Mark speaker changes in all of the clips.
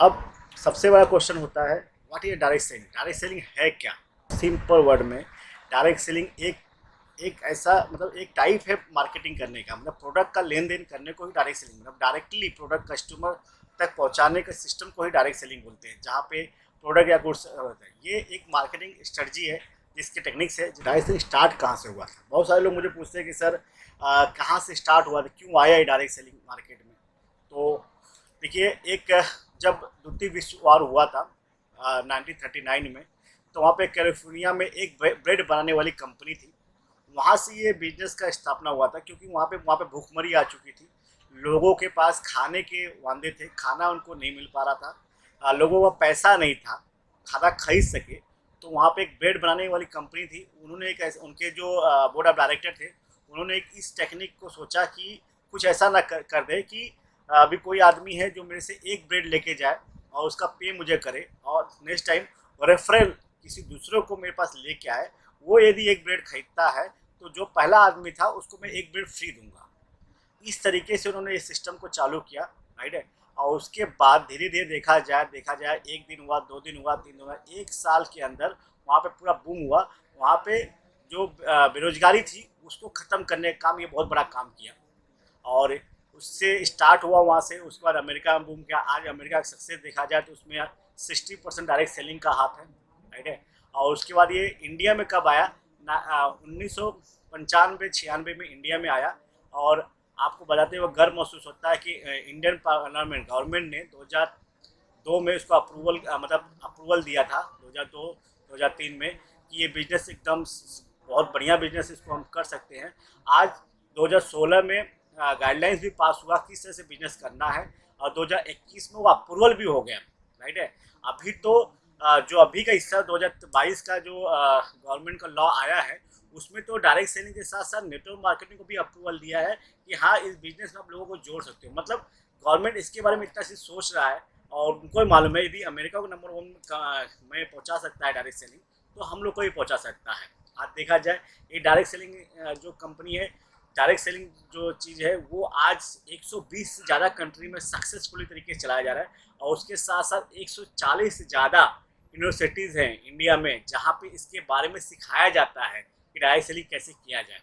Speaker 1: अब सबसे बड़ा क्वेश्चन होता है, what is direct selling? Direct selling है क्या? सिंपल वर्ड में, डायरेक्ट सेलिंग एक एक ऐसा मतलब एक टाइप है मार्केटिंग करने का, मतलब प्रोडक्ट का लेन देन करने को ही डायरेक्ट सेलिंग, मतलब डायरेक्टली प्रोडक्ट कस्टमर तक पहुंचाने के सिस्टम को ही डायरेक्ट सेलिंग बोलते हैं, जहाँ पे प्रोडक्ट या गुड्स होता है। ये एक मार्केटिंग स्ट्रेटजी है जिसके टेक्निक्स है। डायरेक्ट सेलिंग स्टार्ट कहाँ से हुआ था? बहुत सारे लोग मुझे पूछते हैं कि सर कहाँ से स्टार्ट हुआ था, क्यों आया ये डायरेक्ट सेलिंग मार्केट में? तो देखिए, एक जब द्वितीय विश्व वार हुआ था 1939 में, तो वहाँ पे कैलिफोर्निया में एक ब्रेड बनाने वाली कंपनी थी। वहाँ से ये बिजनेस का स्थापना हुआ था, क्योंकि वहाँ पे भूखमरी आ चुकी थी। लोगों के पास खाने के वांदे थे, खाना उनको नहीं मिल पा रहा था। लोगों का पैसा नहीं था खाना खरीद सके। तो वहाँ पे एक ब्रेड बनाने वाली कंपनी थी। उन्होंने एक उनके जो बोर्ड ऑफ डायरेक्टर थे, उन्होंने एक इस टेक्निक को सोचा कि कुछ ऐसा ना कर दे कि अभी कोई आदमी है जो मेरे से एक ब्रेड लेके जाए और उसका पे मुझे करे, और नेक्स्ट टाइम रेफरल किसी दूसरे को मेरे पास लेके आए, वो यदि एक ब्रेड खरीदता है तो जो पहला आदमी था उसको मैं एक ब्रेड फ्री दूंगा। इस तरीके से उन्होंने इस सिस्टम को चालू किया, राइट है। और उसके बाद धीरे धीरे देखा जाए, एक दिन हुआ, 2 दिन हुआ, 3 दिन हुआ, 1 साल के अंदर वहाँ पे पूरा बूम हुआ। वहाँ पे जो बेरोजगारी थी उसको ख़त्म करने का काम, ये बहुत बड़ा काम किया। और उससे स्टार्ट हुआ वहाँ से। उसके बाद अमेरिका में बूम किया। आज अमेरिका का सक्सेस देखा जाए तो उसमें 60% डायरेक्ट सेलिंग का हाथ है, राइट है। और उसके बाद ये इंडिया में कब आया? 1995-96 में इंडिया में आया। और आपको बताते हुए गर्व महसूस होता है कि इंडियन पार्लियामेंट गवर्नमेंट ने 2002 में उसको अप्रूवल दिया था, 2002-2003 में, कि ये बिजनेस एकदम बहुत बढ़िया बिजनेस, इसको हम कर सकते हैं। आज 2016 में गाइडलाइंस भी पास हुआ किस तरह से बिजनेस करना है, और 2021 में वो अप्रूवल भी हो गया, राइट है। अभी तो जो अभी का हिस्सा 2022 का जो गवर्नमेंट का लॉ आया है, उसमें तो डायरेक्ट सेलिंग के साथ साथ नेटवर्क मार्केटिंग को भी अप्रूवल दिया है कि हाँ, इस बिजनेस में आप लोगों को जोड़ सकते हो। मतलब गवर्नमेंट इसके बारे में इतना चीज सोच रहा है, और उनको ही मालूम है यदि अमेरिका को नंबर 1 में पहुंचा सकता है डायरेक्ट सेलिंग, तो हम लोग को भी पहुंचा सकता है। आज देखा जाए, ये डायरेक्ट सेलिंग जो कंपनी है, डायरेक्ट सेलिंग जो चीज़ है, वो आज 120 से ज़्यादा कंट्री में सक्सेसफुली तरीके से चलाया जा रहा है। और उसके साथ साथ 140 से ज़्यादा यूनिवर्सिटीज़ हैं इंडिया में, जहाँ पे इसके बारे में सिखाया जाता है कि डायरेक्ट सेलिंग कैसे किया जाए।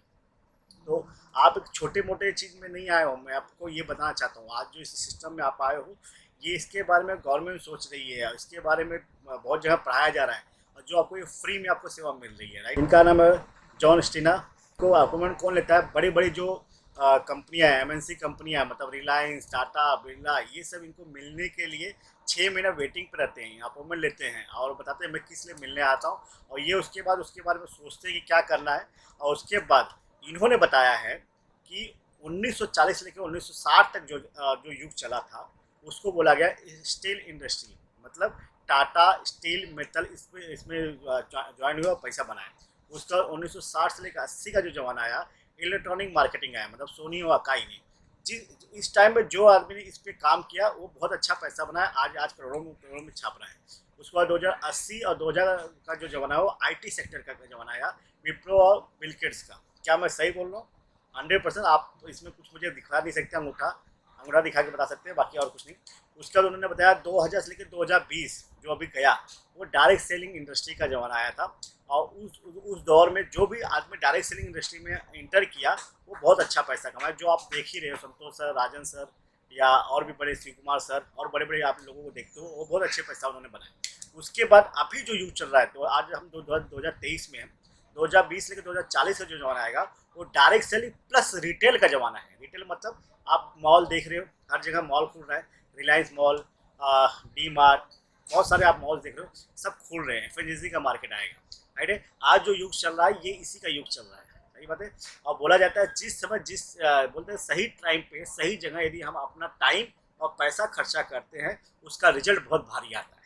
Speaker 1: तो आप एक छोटे मोटे चीज़ में नहीं आए हो, मैं आपको ये बताना चाहता हूँ। आज जो इस सिस्टम में आप आए हो, ये इसके बारे में गवर्नमेंट सोच रही है, इसके बारे में बहुत जगह पढ़ाया जा रहा है, और जो आपको ये फ्री में आपको सेवा मिल रही है, राइट। इनका नाम है जॉन स्टीना। को अपॉइंटमेंट कौन लेता है? बड़ी बड़ी जो कंपनियां हैं, एमएनसी कंपनियां, मतलब रिलायंस, टाटा, बिरला, ये सब इनको मिलने के लिए 6 महीना वेटिंग पर रहते हैं, अपॉइंटमेंट लेते हैं और बताते हैं मैं किस लिए मिलने आता हूँ। और ये उसके बाद उसके बारे में सोचते हैं कि क्या करना है। और उसके बाद इन्होंने बताया है कि 1940 से लेकर 1960 तक जो युग चला था, उसको बोला गया स्टील इंडस्ट्री। मतलब टाटा स्टील मेटल इसमें इसमें ज्वाइन हुआ, पैसा बनाया। उसका 1960 से लेकर 80 का जो जमाना आया, इलेक्ट्रॉनिक मार्केटिंग आया, मतलब सोनी और अकाई ने। जिस इस टाइम में जो आदमी ने इस पे काम किया, वो बहुत अच्छा पैसा बनाया। आज आज करोड़ों में छाप रहा है। उसके बाद 2080 और 2000 का जो जमाना है, वो आईटी सेक्टर का जमाना आया, विप्रो और बिलगेट्स का। क्या मैं सही बोल रहा हूँ? 100%। आप इसमें कुछ मुझे दिखा नहीं सकते, अंगूठा अंगूठा दिखा के बता सकते हैं, बाकी और कुछ नहीं। उसके बाद उन्होंने बताया 2000 से लेकर 2020 जो अभी गया, वो डायरेक्ट सेलिंग इंडस्ट्री का जमाना आया था। और उस दौर में जो भी आदमी डायरेक्ट सेलिंग इंडस्ट्री में इंटर किया, वो बहुत अच्छा पैसा कमाया। जो आप देख ही रहे हो, संतोष सर, राजन सर, या और भी बड़े शिव कुमार सर, और बड़े बड़े आप लोगों को देखते हो, वो बहुत अच्छे पैसा उन्होंने बनाया। उसके बाद अभी जो युग चल रहा है, तो आज हम 2023 में हैं, 2020 लेकर 2040 का जो जमाना आएगा, वो डायरेक्ट सेलिंग प्लस रिटेल का जमाना है। रिटेल मतलब आप मॉल देख रहे हो, हर जगह मॉल खुल रहा है, रिलायंस मॉल, डी मार्ट, बहुत सारे आप मॉल देख रहे हो, सब खुल रहे हैं। एफएनजीसी का मार्केट आएगा, राइट है। आज जो युग चल रहा है, ये इसी का युग चल रहा है, सही बात है। और बोला जाता है जिस समय बोलते हैं सही टाइम पे सही जगह यदि हम अपना टाइम और पैसा खर्चा करते हैं, उसका रिजल्ट बहुत भारी आता है,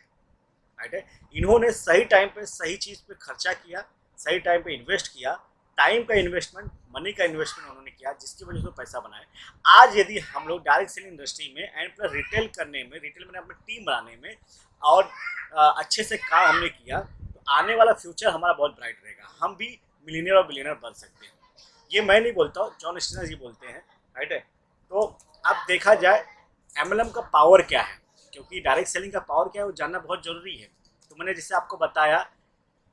Speaker 1: राइट है। इन्होंने सही टाइम पे सही चीज़ पे खर्चा किया, सही टाइम पे इन्वेस्ट किया। टाइम का इन्वेस्टमेंट, मनी का इन्वेस्टमेंट उन्होंने किया, जिसकी वजह से पैसा बनाए। आज यदि हम लोग डायरेक्ट सेलिंग इंडस्ट्री में एंड प्लस रिटेल करने में, रिटेल में अपनी टीम बनाने में, और अच्छे से काम हमने किया, तो आने वाला फ्यूचर हमारा बहुत ब्राइट रहेगा। हम भी मिलीनियर और बिलियनर बन सकते हैं। ये मैं नहीं बोलता हूँ, जॉन स्टीनर जी बोलते हैं, राइट है। तो अब देखा जाए एमएलएम का पावर क्या है, क्योंकि डायरेक्ट सेलिंग का पावर क्या है वो जानना बहुत ज़रूरी है। तो मैंने जैसे आपको बताया,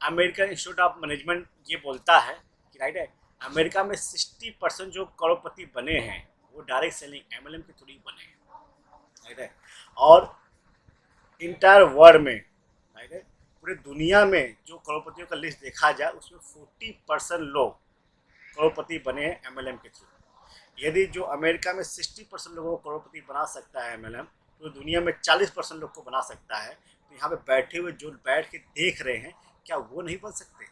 Speaker 1: अमेरिकन इंस्टीट्यूट ऑफ मैनेजमेंट ये बोलता है कि राइट है, अमेरिका में 60% जो करोड़पति बने हैं वो डायरेक्ट सेलिंग एमएलएम के थ्रू ही बने हैं, राइट है। और इंटायर वर्ल्ड में, राइट है, पूरी दुनिया में जो करोड़पतियों का लिस्ट देखा जाए उसमें 40% लोग करोड़पति बने हैं एमएलएम के थ्रू। यदि जो अमेरिका में 60% लोगों को करोड़पति बना सकता है एमएलएम, तो दुनिया में 40% लोग को बना सकता है। तो यहाँ पे बैठे हुए जो बैठ के देख रहे हैं, क्या वो नहीं बन सकते?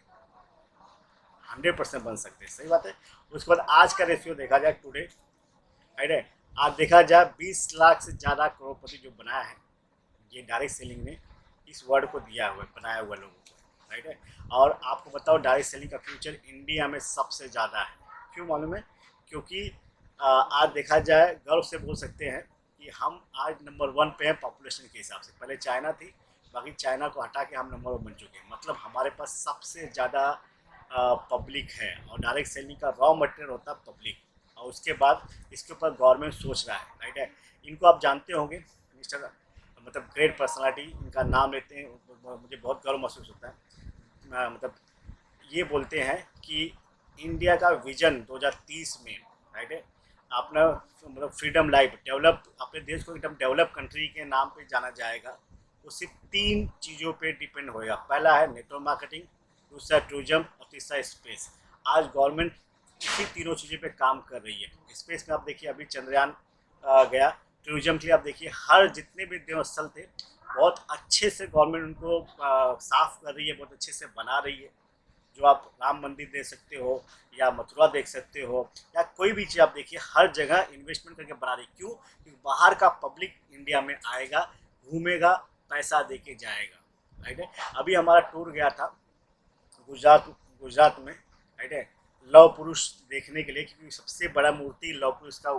Speaker 1: 100% बन सकते हैं, सही बात है। उसके बाद आज का रेशियो देखा जाए टुडे, राइट है, आज देखा जाए 20 लाख से ज़्यादा करोड़पति जो बनाया है ये डायरेक्ट सेलिंग ने इस वर्ड को दिया हुआ है, बनाया हुआ लोगों को, राइट है। और आपको बताओ डायरेक्ट सेलिंग का फ्यूचर इंडिया में सबसे ज़्यादा है। क्यों मालूम है? क्योंकि आज देखा जाए गर्व से बोल सकते हैं कि हम आज नंबर 1 पे हैं पॉपुलेशन के हिसाब से। पहले चाइना थी, बाकी चाइना को हटा के हम नंबर 1 बन चुके हैं। मतलब हमारे पास सबसे ज़्यादा पब्लिक है और डायरेक्ट सेलिंग का रॉ मटेरियल होता है पब्लिक, और उसके बाद इसके ऊपर गवर्नमेंट सोच रहा है, राइट है। इनको आप जानते होंगे, मिस्टर मतलब ग्रेट पर्सनालिटी, इनका नाम लेते हैं मुझे बहुत गर्व महसूस होता है। मतलब ये बोलते हैं कि इंडिया का विजन 2030 में, राइट है, अपना मतलब फ्रीडम लाइफ डेवलप, अपने देश को एकदम डेवलप कंट्री के नाम पे जाना जाएगा। वो सिर्फ 3 चीज़ों पे डिपेंड होएगा। पहला है नेटवर्क मार्केटिंग, दूसरा टूरिज्म और तीसरा स्पेस। आज गवर्नमेंट इसी तीनों चीज़ों पे काम कर रही है। स्पेस में आप देखिए अभी चंद्रयान गया। टूरिज्म के लिए आप देखिए हर जितने भी देव स्थल थे बहुत अच्छे से गवर्नमेंट उनको साफ कर रही है, बहुत अच्छे से बना रही है। जो आप राम मंदिर देख सकते हो या मथुरा देख सकते हो या कोई भी चीज़ आप देखिए, हर जगह इन्वेस्टमेंट करके बना रही। क्यों? क्योंकि बाहर का पब्लिक इंडिया में आएगा, घूमेगा, पैसा दे के जाएगा, राइट है। अभी हमारा टूर गया था गुजरात गुजरात में, राइट है, लव पुरुष देखने के लिए, क्योंकि सबसे बड़ा मूर्ति लव पुरुष का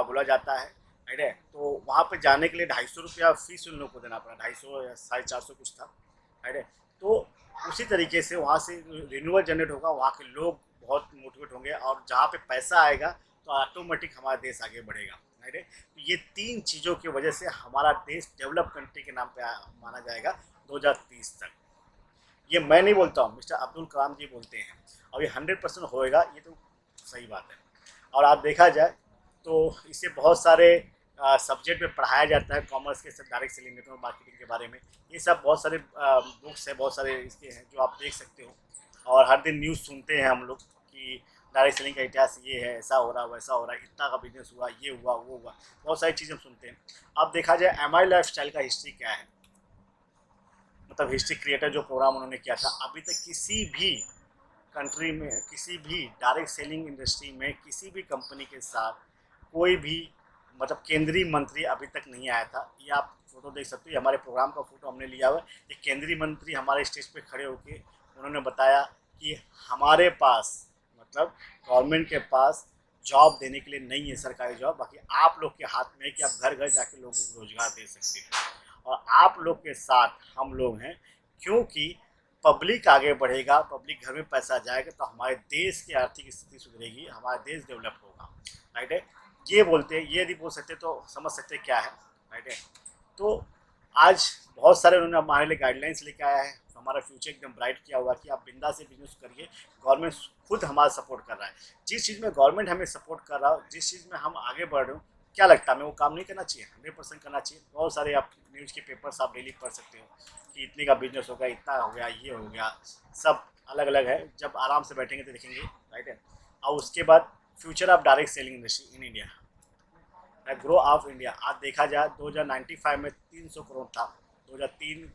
Speaker 1: बोला जाता है, राइट है। तो वहाँ पे जाने के लिए 250 रुपया फीस उन लोग को देना पड़ा, 250 या 450 कुछ था, राइट है। तो उसी तरीके से वहाँ से रिन्यूअल जनरेट होगा, वहाँ के लोग बहुत मोटिवेट होंगे और जहाँ पे पैसा आएगा तो ऑटोमेटिक हमारा देश आगे बढ़ेगा, राइट है। तो ये 3 चीज़ों की वजह से हमारा देश डेवलप कंट्री के नाम पे माना जाएगा 2030 तक। ये मैं नहीं बोलता हूँ, मिस्टर अब्दुल कलाम जी बोलते हैं, और ये 100% होएगा, ये तो सही बात है। और आप देखा जाए तो इसे बहुत सारे सब्जेक्ट में पढ़ाया जाता है, कॉमर्स के डायरेक्ट सेलिंग, नेटवर्क मार्केटिंग के बारे में। ये सब बहुत सारे बुक्स है, बहुत सारे इसके हैं जो आप देख सकते हो। और हर दिन न्यूज़ सुनते हैं हम लोग कि डायरेक्ट सेलिंग का इतिहास ये है, ऐसा हो रहा, वैसा हो रहा, इतना का बिजनेस हुआ, ये हुआ, वो हुआ, बहुत सारी चीज़ें हम सुनते हैं। अब देखा जाए एम आई लाइफ स्टाइल का हिस्ट्री क्या है, मतलब हिस्ट्री क्रिएटर जो प्रोग्राम उन्होंने किया था, अभी तक किसी भी कंट्री में, किसी भी डायरेक्ट सेलिंग इंडस्ट्री में, किसी भी कंपनी के साथ कोई भी मतलब केंद्रीय मंत्री अभी तक नहीं आया था। ये आप फोटो देख सकते हो, हमारे प्रोग्राम का फोटो हमने लिया हुआ है। ये केंद्रीय मंत्री हमारे स्टेज पे खड़े होके उन्होंने बताया कि हमारे पास मतलब गवर्नमेंट के पास जॉब देने के लिए नहीं है सरकारी जॉब, बाकी आप लोग के हाथ में है कि आप घर घर जाके लोगों को रोजगार दे सकते हैं और आप लोग के साथ हम लोग हैं। क्योंकि पब्लिक आगे बढ़ेगा, पब्लिक घर में पैसा जाएगा तो हमारे देश की आर्थिक स्थिति सुधरेगी, हमारा देश डेवलप होगा, राइट है। ये बोलते हैं, ये यदि बोल सकते तो समझ सकते क्या है, राइट है। तो आज बहुत सारे उन्होंने हमारे लिए गाइडलाइंस लेके आया है, हमारा फ्यूचर एकदम ब्राइट किया हुआ कि आप बिंदा से बिजनेस करिए, गवर्नमेंट खुद हमारा सपोर्ट कर रहा है। जिस चीज़ में गवर्नमेंट हमें सपोर्ट कर रहा हो, जिस चीज़ में हम आगे बढ़ रहे हो, क्या लगता है हमें वो काम नहीं करना चाहिए? 100% करना चाहिए। बहुत सारे आप न्यूज़ के पेपर्स आप डेली पढ़ सकते हो कि इतने का बिजनेस हो गया, इतना हो गया, ये हो गया, सब अलग अलग है। जब आराम से बैठेंगे तो देखेंगे, राइट है। और उसके बाद future of direct selling industry in India, grow of India. आज देखा जाए 2095 में 300 करोड़ था, 2003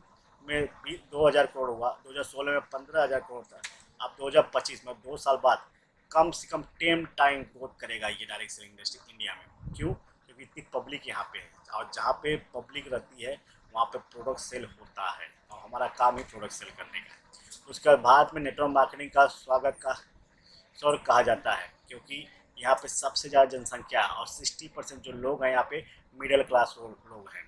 Speaker 1: में 2000 करोड़ हुआ, 2016 में 15,000 करोड़ था, अब 2025 में 2 साल बाद कम से कम 10 टाइम ग्रोथ करेगा ये डायरेक्ट सेलिंग इंडस्ट्री इंडिया में। क्यों? क्योंकि इतनी पब्लिक यहाँ पे है और जहाँ पे पब्लिक रहती है वहाँ पे प्रोडक्ट सेल होता है और हमारा काम ही प्रोडक्ट सेल करने का है। उसके बाद भारत में नेटवर्क मार्केटिंग का स्वागत का स्वर्ग कहा जाता है, क्योंकि यहाँ पे सबसे ज़्यादा जनसंख्या और 60% जो लोग हैं यहाँ पे मिडिल क्लास लोग हैं,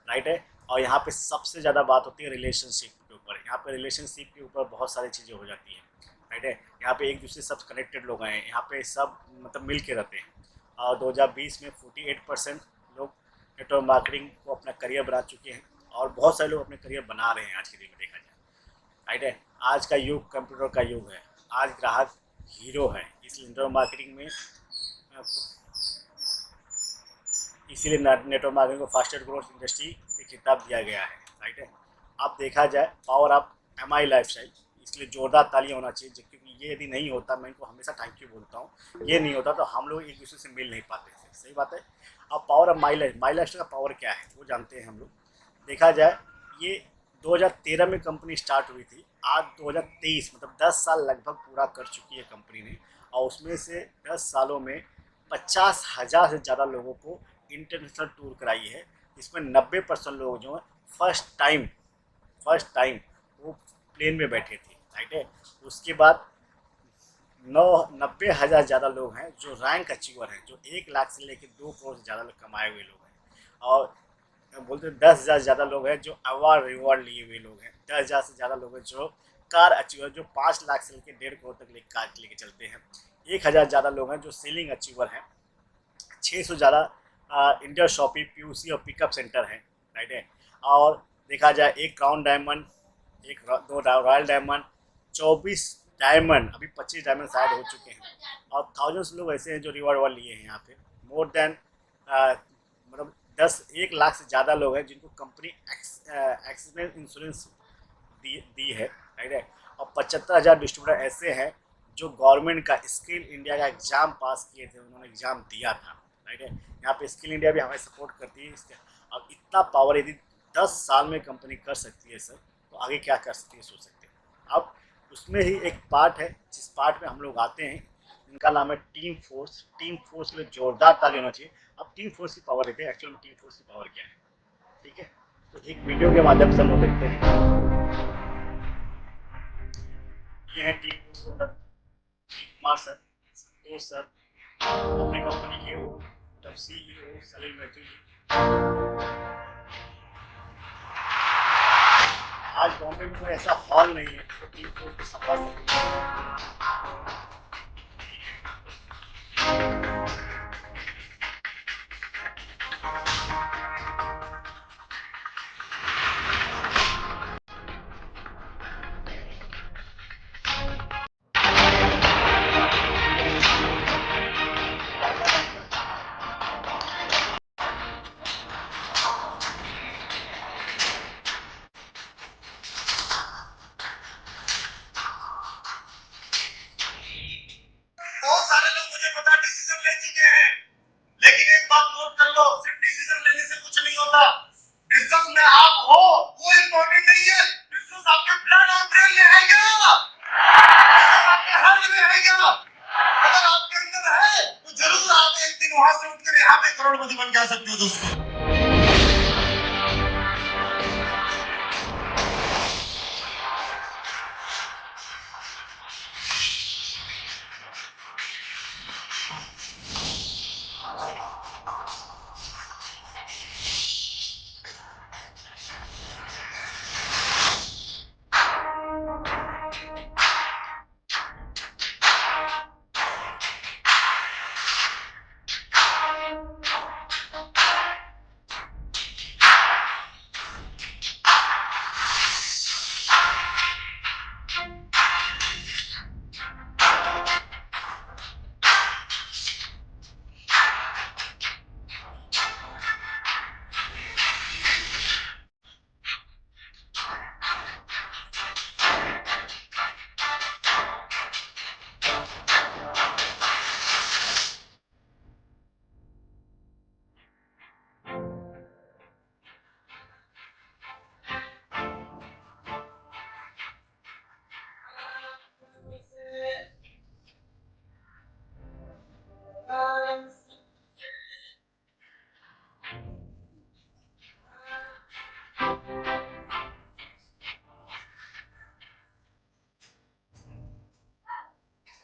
Speaker 1: राइट है। और यहाँ पे सबसे ज़्यादा बात होती है रिलेशनशिप के ऊपर। यहाँ पे रिलेशनशिप के ऊपर बहुत सारी चीज़ें हो जाती हैं, राइट है। यहाँ पे एक दूसरे सब कनेक्टेड लोग हैं, यहाँ पे सब मतलब मिल के रहते हैं। और 2020 में 48% लोग नेटवर्क मार्केटिंग को अपना करियर बना चुके हैं और बहुत सारे लोग अपने करियर बना रहे हैं आज के दिन में देखा जाए। राइट है, आज का युग कंप्यूटर का युग है, आज ग्राहक हीरो है, इसलिए नेटवर्क मार्केटिंग में इसीलिए नेटवर्क मार्केटिंग को फास्टेस्ट ग्रोथ इंडस्ट्री का खिताब दिया गया है। राइट है, अब देखा जाए पावर ऑफ MI लाइफस्टाइल, इसलिए जोरदार तालियां होना चाहिए, क्योंकि ये यदि नहीं होता, मैं इनको हमेशा थैंक यू बोलता हूँ, ये नहीं होता तो हम लोग एक दूसरे से मिल नहीं पाते थे। सही बात है। अब पावर ऑफ माई लाइफस्टाइल का पावर क्या है वो जानते हैं हम लोग। देखा जाए ये 2013 में कंपनी स्टार्ट हुई थी, आज 2023 मतलब 10 साल लगभग पूरा कर चुकी है कंपनी ने, और उसमें से 10 सालों में 50,000 से ज़्यादा लोगों को इंटरनेशनल टूर कराई है, जिसमें 90% लोग जो है फर्स्ट टाइम वो प्लेन में बैठे थे। राइट है, उसके बाद 90,000 ज़्यादा लोग हैं जो रैंक अचीवर हैं, जो 1 लाख से लेकर 2 करोड़ से ज़्यादा कमाए हुए लोग हैं, और बोलते हैं 10,000 से ज़्यादा लोग हैं जो अवार्ड रिवॉर्ड लिए हुए लोग हैं, 10,000 से ज़्यादा लोग हैं जो कार अचीवर, जो 5 लाख से लेकर 1.5 करोड़ तक कार लेके चलते हैं, 1,000 ज़्यादा लोग हैं जो सेलिंग अचीवर हैं, 600 ज़्यादा इंडिया शॉपिंग PUC और पिकअप सेंटर हैं। राइट है, और देखा जाए एक क्राउन डायमंड, एक 2 रॉयल डायमंड, 24 डायमंड, अभी 25 डायमंड शायद हो चुके हैं, और थाउजेंड्स लोग ऐसे हैं जो रिवॉर्ड लिए हैं यहाँ पे। मोर देन मतलब 1 लाख से ज़्यादा लोग हैं जिनको कंपनी एक्सीडेंट इंश्योरेंस दी है। राइट है, और 75,000 डिस्ट्रीब्यूटर ऐसे हैं जो गवर्नमेंट का स्किल इंडिया का एग्ज़ाम पास किए थे, उन्होंने एग्ज़ाम दिया था। राइट है, यहाँ पे स्किल इंडिया भी हमें सपोर्ट करती है इसके। अब इतना पावर यदि 10 साल में कंपनी कर सकती है सर, तो आगे क्या कर सकती है सोच सकते हैं। अब उसमें ही एक पार्ट है जिस पार्ट में हम लोग आते हैं, इनका नाम है टीम फोर्स। टीम फोर्स के लिए जोरदार ताली होना चाहिए। अब टीम फोर्स की पावर देखते हैं, एक्चुअल में टीम फोर्स की पावर क्या है। ठीक है, तो एक वीडियो के माध्यम से हम लोग देखते हैं। ये है टीम फोर्स, कुमार सर, संतोष सर, अपनी कंपनी के तब CEO सलीम मैथ्यू जी। आज बॉम्बे में कोई ऐसा हॉल नहीं है तो टीम फोर्स को सफल करोड़पति बन जा सकते हो दोस्तों।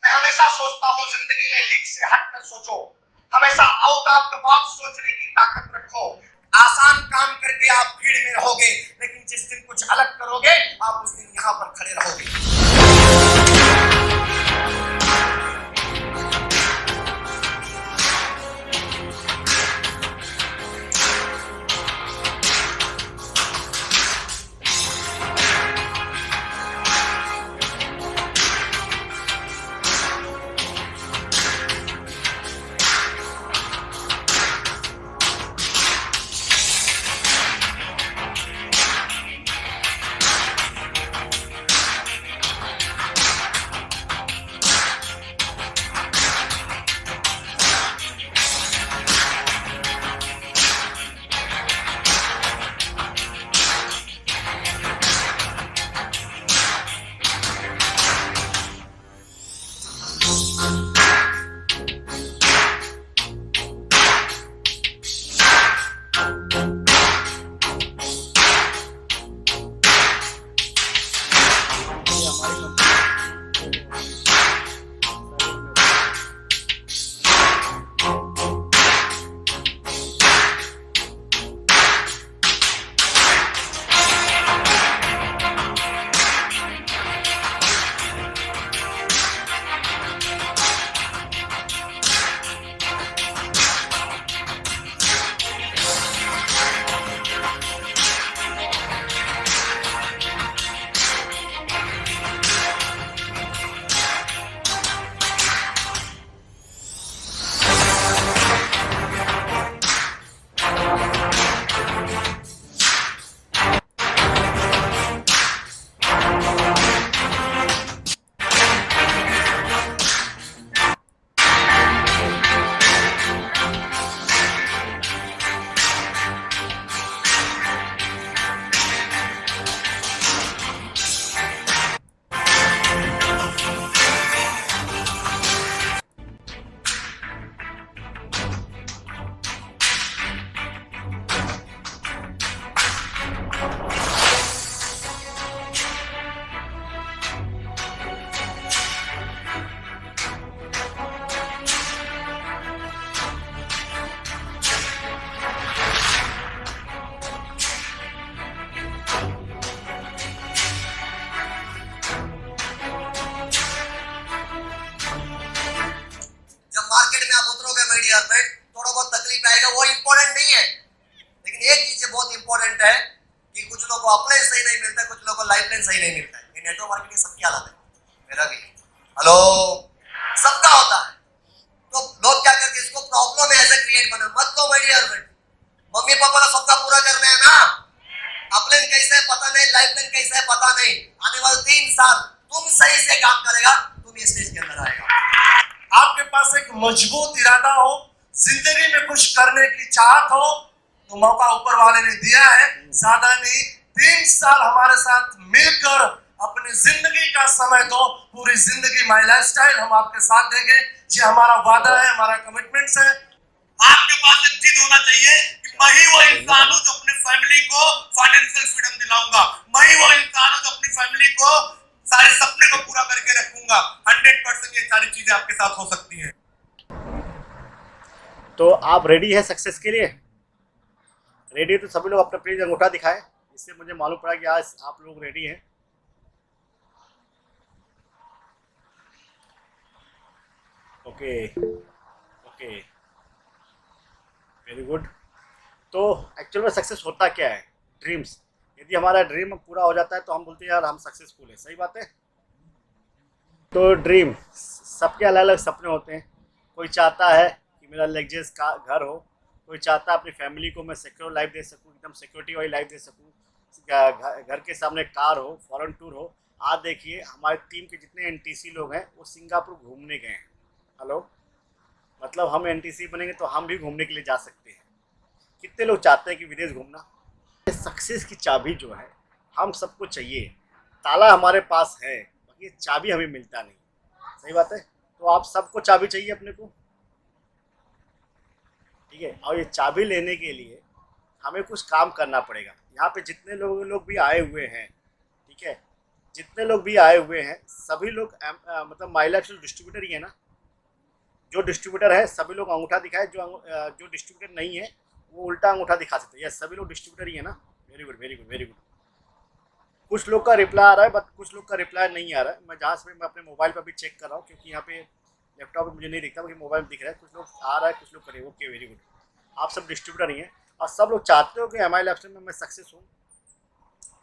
Speaker 1: हमेशा सोचता हूँ जिंदगी में लिख से हटकर सोचो, हमेशा आउट ऑफ द बॉक्स सोचने की ताकत रखो। आसान काम करके आप भीड़ में रहोगे, लेकिन जिस दिन कुछ अलग करोगे आप उस दिन यहाँ पर खड़े रहोगे।
Speaker 2: लाइफलाइन सही नहीं मिलता है। ये नेटवर्क मार्केटिंग सबकी आदत है, मेरा भी। हेलो, सबका होता है। तो लोग क्या करते हैं, इसको प्रॉब्लम है ऐसे क्रिएट बना मत को my dear friend. Mummy papa का सपना पूरा करना है ना, अपलाइन कैसा है पता नहीं, लाइफलाइन कैसा है पता नहीं, आने वाले 3 साल तुम सही से काम करेगा, तुम इस स्टेज के अंदर आएगा।
Speaker 3: आपके पास एक मजबूत इरादा हो, जिंदगी में कुछ करने की चाहत हो, तो मौका ऊपर वाले ने दिया है। ज्यादा नहीं, 3 साल हमारे साथ मिलकर अपनी जिंदगी का समय दो, पूरी जिंदगी माई लाइफस्टाइल हम आपके साथ देंगे। ये हमारा वादा है, हमारा कमिटमेंट्स है। आपके पास एक जिद होना चाहिए कि मैं ही वो इंसान हूं जो अपनी फैमिली को फाइनेंशियल फ्रीडम दिलाऊंगा, मैं ही वो इंसान हूं जो अपनी फैमिली को सारे सपने को पूरा करके रखूंगा। 100% ये सारी चीजें आपके साथ हो सकती हैं।
Speaker 1: तो आप रेडी है सक्सेस के लिए? रेडी तो सभी लोग अपना प्लीज अंगूठा दिखाएं, इससे मुझे मालूम पड़ा कि आज आप लोग रेडी हैं। Okay okay, very good. तो एक्चुअल में सक्सेस होता क्या है? ड्रीम्स। यदि हमारा ड्रीम पूरा हो जाता है तो हम बोलते हैं यार हम सक्सेसफुल है, सही बात है। तो ड्रीम, सबके अलग अलग सपने होते हैं। कोई चाहता है कि मेरा लग्जरियस का घर हो, कोई चाहता है अपनी फैमिली को मैं सिक्योर लाइफ दे सकूं, एकदम सिक्योरिटी वाली लाइफ दे सकूं, घर के सामने कार हो, फॉरेन टूर हो। आज देखिए हमारी टीम के जितने एनटीसी लोग हैं वो सिंगापुर घूमने गए हैं। हेलो, मतलब हम एनटीसी बनेंगे तो हम भी घूमने के लिए जा सकते हैं। कितने लोग चाहते हैं कि विदेश घूमना? सक्सेस की चाबी जो है हम सबको चाहिए, ताला हमारे पास है, बाकी चाबी हमें मिलता नहीं, सही बात है। तो आप सबको चाबी चाहिए अपने को, ठीक है। और ये चाबी लेने के लिए हमें कुछ काम करना पड़ेगा। यहाँ पे जितने लोग भी आए हुए हैं, ठीक है, जितने लोग भी आए हुए हैं सभी लोग मतलब माई लाइफ डिस्ट्रीब्यूटर ही है ना। जो डिस्ट्रीब्यूटर है सभी लोग अंगूठा दिखाए, जो डिस्ट्रीब्यूटर नहीं है वो उल्टा अंगूठा दिखा सकते हैं। यस, सभी लोग डिस्ट्रीब्यूटर ही है ना। Very good very good very good. कुछ लोग का रिप्लाई आ रहा है बट कुछ लोग का रिप्लाई नहीं आ रहा है। मैं जहाँ से मैं अपने मोबाइल पर भी चेक कर रहा हूँ, क्योंकि यहाँ पे लैपटॉप मुझे नहीं दिखता, मुझे मोबाइल में दिख रहा है। कुछ लोग आ रहा है, कुछ लोग करे। Okay, very good. आप सब डिस्ट्रीब्यूटर ही हैं और सब लोग चाहते हो कि एम आई लैब्स में मैं सक्सेस हूँ,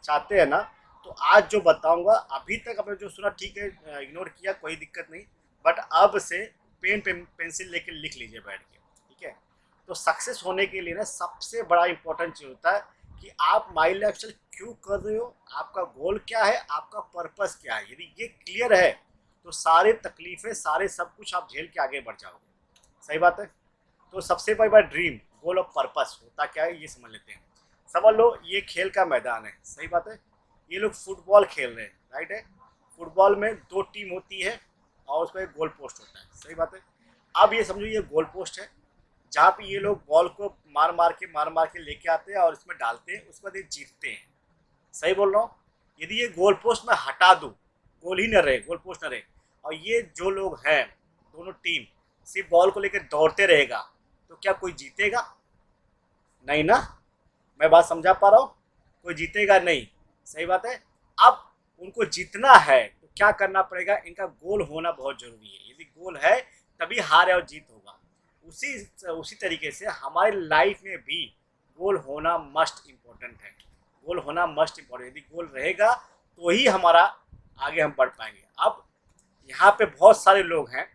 Speaker 1: चाहते हैं ना। तो आज जो बताऊंगा, अभी तक आपने जो सुना ठीक है, इग्नोर किया कोई दिक्कत नहीं, बट अब से पेंसिल लेके लिख लीजिए बैठ के, ठीक है। तो सक्सेस होने के लिए ना सबसे बड़ा इंपॉर्टेंट चीज़ होता है कि आप माई लाइफस्टाइल क्यों कर रहे हो, आपका गोल क्या है, आपका पर्पस क्या है। यदि ये क्लियर है तो सारे तकलीफें, सारे सब कुछ आप झेल के आगे बढ़ जाओगे, सही बात है। तो सबसे बड़ी बात ड्रीम, गोल और पर्पस होता क्या है ये समझ लेते हैं। समझ लो ये खेल का मैदान है, सही बात है। ये लोग फुटबॉल खेल रहे हैं, राइट है। फुटबॉल में 2 टीम होती है और उसमें एक गोल पोस्ट होता है, सही बात है। अब ये समझो ये गोल पोस्ट है जहाँ पे ये लोग बॉल को मार मार के लेके आते हैं और इसमें डालते हैं, उसके बाद ये जीतते हैं, सही बोल रहा हूँ। यदि ये गोल पोस्ट में हटा दूँ, गोल ही न रहे, गोल पोस्ट न रहे, और ये जो लोग हैं दोनों टीम सिर्फ बॉल को लेकर दौड़ते रहेगा, तो क्या कोई जीतेगा? नहीं ना। मैं बात समझा पा रहा हूँ? कोई जीतेगा नहीं, सही बात है। अब उनको जीतना है तो क्या करना पड़ेगा, इनका गोल होना बहुत जरूरी है। यदि गोल है तभी हार और जीत होगा। उसी तरीके से हमारी लाइफ में भी गोल होना मस्ट इम्पोर्टेंट है। गोल होना मस्ट इम्पोर्टेंट, यदि गोल रहेगा तो ही हमारा आगे हम बढ़ पाएंगे। अब यहाँ पे बहुत सारे लोग हैं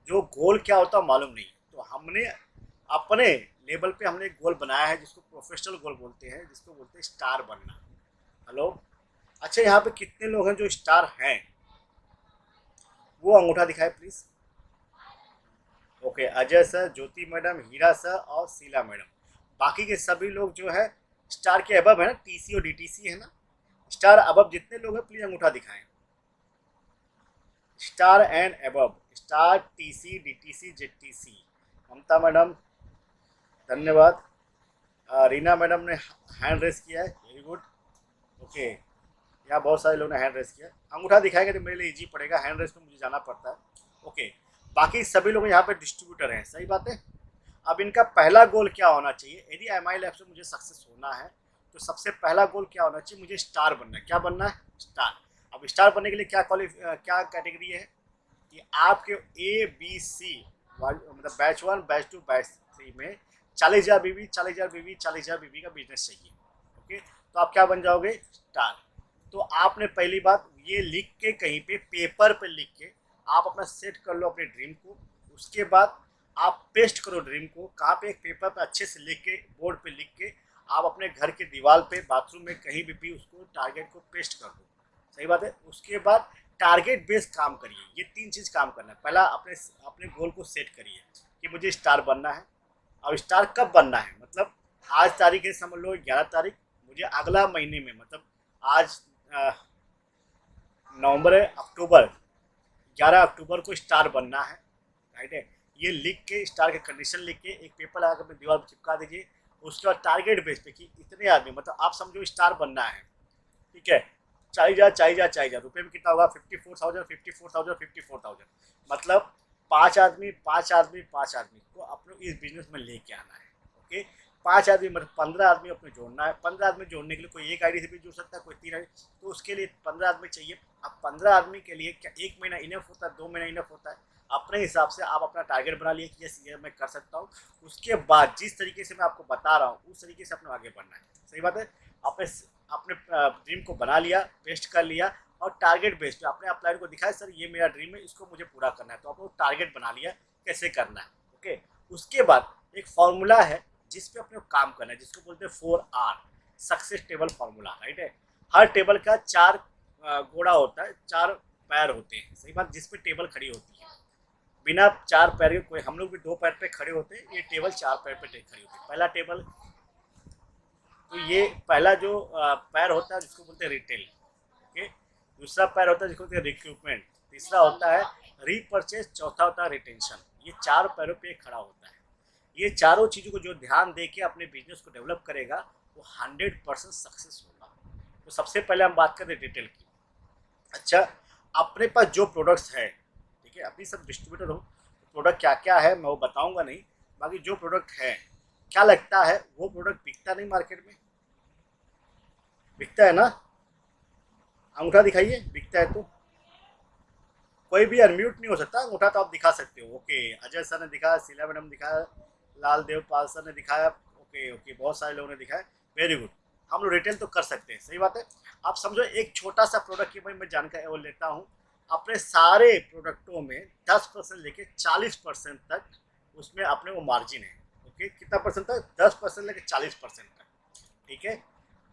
Speaker 1: जो गोल क्या होता है मालूम नहीं, तो हमने अपने लेवल पे हमने एक गोल बनाया है जिसको प्रोफेशनल गोल बोलते हैं, जिसको बोलते हैं स्टार बनना। हेलो, अच्छा यहाँ पे कितने लोग हैं जो स्टार हैं? वो अंगूठा दिखाए please. Okay, Ajay sir, Jyoti madam, Heera sir और शीला मैडम। बाकी के सभी लोग जो है स्टार के अबव है ना, टीसी और डीटीसी है ना। स्टार अबव जितने लोग हैं प्लीज अंगूठा दिखाएं। Star and above, star, TC, DTC, JTC. Mamta madam धन्यवाद। रीना मैडम ने हैंड रेस किया है, वेरी गुड। ओके, यहाँ बहुत सारे लोगों ने हैंड रेस किया। अंगूठा दिखाएंगे तो मेरे लिए इजी पड़ेगा, हैंड रेस में मुझे जाना पड़ता है। ओके, बाकी सभी लोग यहाँ पे डिस्ट्रीब्यूटर हैं, सही बात है। अब इनका पहला गोल क्या होना चाहिए? यदि एम आई लैब से मुझे सक्सेस होना है तो सबसे पहला गोल क्या होना चाहिए? मुझे स्टार बनना है। क्या बनना है? स्टार। अब स्टार बनने के लिए क्या कैटेगरी है कि आपके ABC मतलब बैच 1, बैच 2, बैच 3 में 40,000 बीवी, 40,000 बीवी, 40,000 बीवी का बिजनेस चाहिए। ओके, तो आप क्या बन जाओगे? स्टार। तो आपने पहली बात ये लिख के कहीं पे पेपर पे लिख के आप अपना सेट कर लो अपने ड्रीम को। उसके बाद आप पेस्ट करो ड्रीम को कहाँ पे, एक पेपर पे अच्छे से लिख के, बोर्ड पे लिख के आप अपने घर के दीवार पे, बाथरूम में, कहीं भी उसको टारगेट को पेस्ट कर दो। सही बात है। उसके बाद टारगेट बेस्ड काम करिए। ये 3 चीज़ काम करना है। पहला अपने अपने गोल को सेट करिए कि मुझे स्टार बनना है। और स्टार कब बनना है, मतलब आज तारीख है, समझ लो 11 तारीख, मुझे अगला महीने में, मतलब आज नवंबर है, अक्टूबर, 11 अक्टूबर को स्टार बनना है। राइट है। ये लिख के, स्टार के कंडीशन लिख के एक पेपर लगा के अपने दीवार पर चिपका दीजिए। उसके बाद टारगेट बेस पे कि इतने आदमी, मतलब आप समझो स्टार बनना है, ठीक है, चाहिए रुपये में कितना होगा, 54,000 मतलब 5 आदमी को अपने इस बिजनेस में लेके आना है। ओके, 5 आदमी मतलब 15 आदमी अपने जोड़ना है। 15 आदमी जोड़ने के लिए कोई एक आईडी से भी जुड़ सकता है, कोई 3 आईडी, तो उसके लिए 15 आदमी चाहिए। अब 15 आदमी के लिए क्या 1 महीना इनफ होता है, 2 महीना इनफ होता है? अपने हिसाब से आप अपना टारगेट बना लिए कि ये मैं कर सकता हूँ। उसके बाद जिस तरीके से मैं आपको बता रहा हूँ उस तरीके से अपने आगे बढ़ना है। सही बात है। अपने अपने ड्रीम को बना लिया, पेस्ट कर लिया और टारगेट बेस्ड आपने अपलाइन को दिखाया, सर ये मेरा ड्रीम है, इसको मुझे पूरा करना है, तो आपको टारगेट बना लिया कैसे करना है। ओके, उसके बाद एक फॉर्मूला है जिस पे अपने काम करना है, जिसको बोलते हैं 4R, success table formula. Right है। हर टेबल का 4 घोड़ा होता है, 4 पैर होते हैं। सही बात, जिस पे टेबल खड़ी होती है। बिना 4 पैर के कोई, हम लोग भी 2 पैर पे खड़े होते हैं, ये टेबल 4 पैर पे खड़ी होती है। पहला टेबल, तो ये पहला जो पैर होता है जिसको बोलते हैं रिटेल। ओके, दूसरा पैर होता है जिसको बोलते हैं रिक्रूटमेंट, तीसरा होता है रीपरचेज, चौथा होता है रिटेंशन। ये 4 पैरों पे खड़ा होता है। ये चारों चीज़ों को जो ध्यान दे के अपने बिजनेस को डेवलप करेगा वो 100% सक्सेस होगा। तो सबसे पहले हम बात करें रिटेल की। अच्छा, अपने पास जो प्रोडक्ट्स है, ठीक है, अभी सब डिस्ट्रीब्यूटर हो, प्रोडक्ट क्या क्या है मैं वो बताऊंगा नहीं, बाकी जो प्रोडक्ट है, क्या लगता है वो प्रोडक्ट बिकता नहीं मार्केट में? बिकता है ना? अंगूठा दिखाइए, बिकता है तो। कोई भी अनम्यूट नहीं हो सकता, अंगूठा तो आप दिखा सकते हो। ओके, अजय सर ने दिखाया, शीला मैडम दिखाया, लाल देवपाल सर ने दिखाया, ओके ओके, बहुत सारे लोगों ने दिखाया, वेरी गुड। हम लोग रिटेल तो कर सकते हैं। सही बात है। आप समझो एक छोटा सा प्रोडक्ट की मैं जानकारी वो लेता हूँ, अपने सारे प्रोडक्टों में 10% लेके 40% तक उसमें अपने वो मार्जिन है। ओके, कितना परसेंट तक? 10% लेके 40% तक। ठीक है।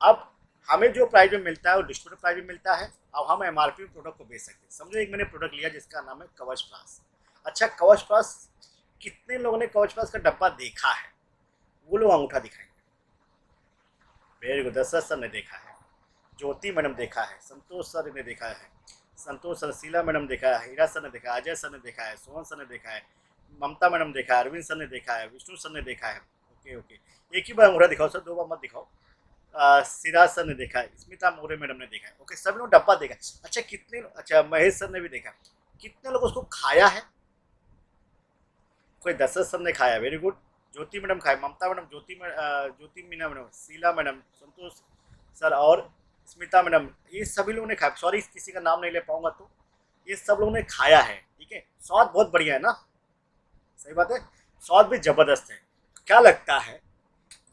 Speaker 1: अब हमें जो प्राइस में मिलता है वो डिस्ट्रीब्यूटर प्राइस में मिलता है। अब हम एमआरपी में प्रोडक्ट को बेच सकते हैं। समझो एक मैंने प्रोडक्ट लिया जिसका नाम है कवच प्लस। अच्छा, कवच प्लस, कितने लोगों ने कवच प्लस का डब्बा देखा है? वो लोग अंगूठा दिखाएंगे। वेरी गुड, दशरथ सर ने देखा है, ज्योति मैडम देखा है, संतोष सर ने देखा है, संतोष सर, शीला मैडम देखा है, हीरा सर ने देखा है, अजय सर ने देखा है, सोहन सर ने देखा है, ममता मैडम देखा है, अरविंद सर ने देखा है, विष्णु सर ने देखा है। ओके ओके, एक ही बार अंगूठा दिखाओ सर, 2 बार मत दिखाओ। सिराज सर ने देखा है, स्मिता मोरे मैडम ने देखा है। ओके, सब लोग डब्बा देखा है। अच्छा, कितने, अच्छा महेश सर ने भी देखा, कितने लोग उसको खाया है? कोई दशरथ सर ने खाया, वेरी गुड। ज्योति मैडम खाए, ममता मैडम, ज्योति Meena madam, Sheila madam, Santosh sir और स्मिता मैडम, ये सभी लोगों ने खाया। सॉरी किसी का नाम नहीं ले पाऊंगा, तो ये सब लोगों ने खाया है। ठीक है, स्वाद बहुत बढ़िया है ना? सही बात है, स्वाद भी जबरदस्त है। क्या लगता है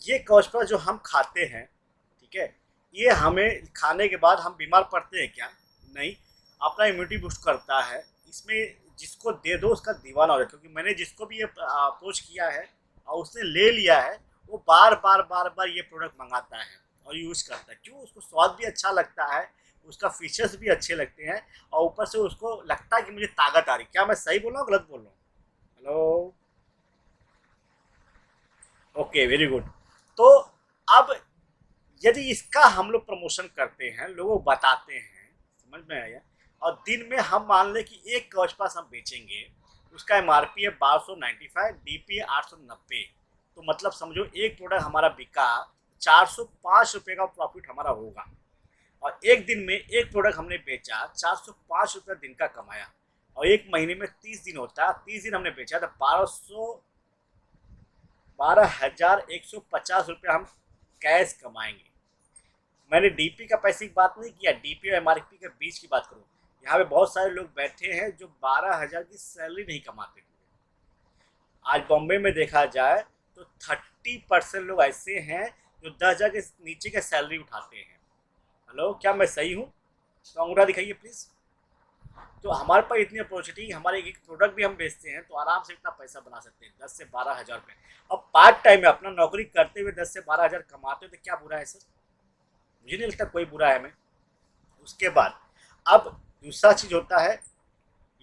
Speaker 1: ये कवच जो हम खाते हैं, ठीक है, ये हमें खाने के बाद हम बीमार पड़ते हैं क्या? नहीं, अपना इम्यूनिटी बूस्ट करता है। इसमें जिसको दे दो उसका दीवाना हो जाए, क्योंकि मैंने जिसको भी ये अप्रोच किया है और उसने ले लिया है, वो बार बार ये प्रोडक्ट मंगाता है और यूज़ करता है। क्यों? उसको स्वाद भी अच्छा लगता है, उसका फीचर्स भी अच्छे लगते हैं और ऊपर से उसको लगता है कि मुझे ताकत आ रही। क्या मैं सही बोल रहा हूँ, गलत बोल रहा हूँ? Hello, okay, very good. तो अब यदि इसका हम लोग प्रमोशन करते हैं, लोगों को बताते हैं, समझ में आया, और दिन में हम मान लें कि एक कवच पास हम बेचेंगे, उसका एमआरपी है 1295, डीपी है 890, तो मतलब समझो एक प्रोडक्ट हमारा बिका, 405 रुपये का प्रॉफिट हमारा होगा। और एक दिन में एक प्रोडक्ट हमने बेचा, 405 रुपये दिन का कमाया, और एक महीने में 30 दिन होता है, 30 दिन हमने बेचा तो 12,150 रुपये हम कैश कमाएंगे। मैंने डीपी का पैसे की बात नहीं किया, डीपी और एमआरपी के बीच की बात करूँ। यहाँ पे बहुत सारे लोग बैठे हैं जो 12,000 की सैलरी नहीं कमाते। आज बॉम्बे में देखा जाए तो 30% लोग ऐसे हैं जो 10,000 के नीचे के सैलरी उठाते हैं। हेलो, क्या मैं सही हूँ? तो अंगूठा दिखाइए प्लीज़। तो हमारे पास इतनी अपॉर्चुनिटी, हमारे एक प्रोडक्ट भी हम बेचते हैं तो आराम से इतना पैसा बना सकते हैं, 10 से 12 हज़ार रुपये। अब पार्ट टाइम में अपना नौकरी करते हुए 10 से 12 हज़ार कमाते हो तो क्या बुरा है सर? मुझे नहीं लगता कोई बुरा है। मैं उसके बाद अब दूसरा चीज़ होता है,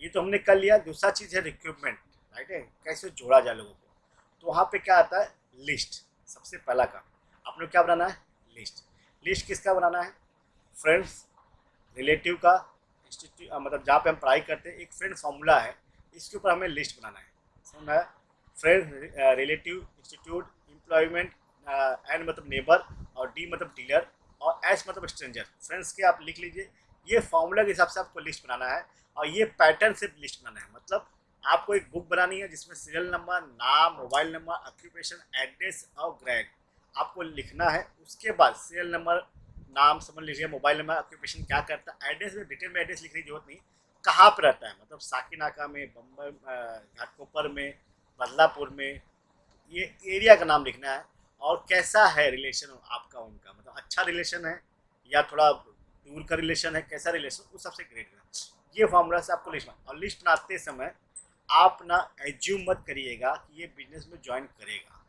Speaker 1: ये तो हमने कर लिया। दूसरा चीज़ है रिक्रूटमेंट, राइट है, कैसे जोड़ा जाए लोगों को। तो वहाँ पे क्या आता है, लिस्ट। सबसे पहला काम आपने क्या बनाना है, लिस्ट। लिस्ट किसका बनाना है, फ्रेंड्स रिलेटिव का, इंस्टीट्यूट मतलब जहाँ पे हम पढ़ाई करते हैं एक फ्रेंड फार्मूला है, इसके ऊपर हमें लिस्ट बनाना है। समझ में आया? Friend, relative, institute, employment, N मतलब नेबर, और डी मतलब डीलर, और एस मतलब स्ट्रेंजर। फ्रेंड्स के आप लिख लीजिए। ये फार्मूला के हिसाब से आपको लिस्ट बनाना है, और ये पैटर्न से लिस्ट बनाना है। मतलब आपको एक बुक बनानी है जिसमें सीरियल नंबर, नाम, मोबाइल नंबर, ऑक्यूपेशन, एड्रेस और ग्रेड आपको लिखना है। उसके बाद सीरियल नंबर, नाम समझ लीजिए, मोबाइल नंबर, ऑक्यूपेशन क्या करता है, एड्रेस में डिटेल में एड्रेस लिखने की जरूरत नहीं, कहाँ पर रहता है, मतलब साकिनाका में, बम्बई, घाटकोपर में, बदलापुर में, ये एरिया का नाम लिखना है। और कैसा है रिलेशन आपका उनका, मतलब अच्छा रिलेशन है या थोड़ा दूर का रिलेशन है, कैसा रिलेशन, उस सबसे ग्रेड करना। ये फॉर्मूला से आपको लिस्ट और लिस्ट बनाते समय आप ना एज्यूम मत करिएगा कि ये बिजनेस में ज्वाइन करेगा।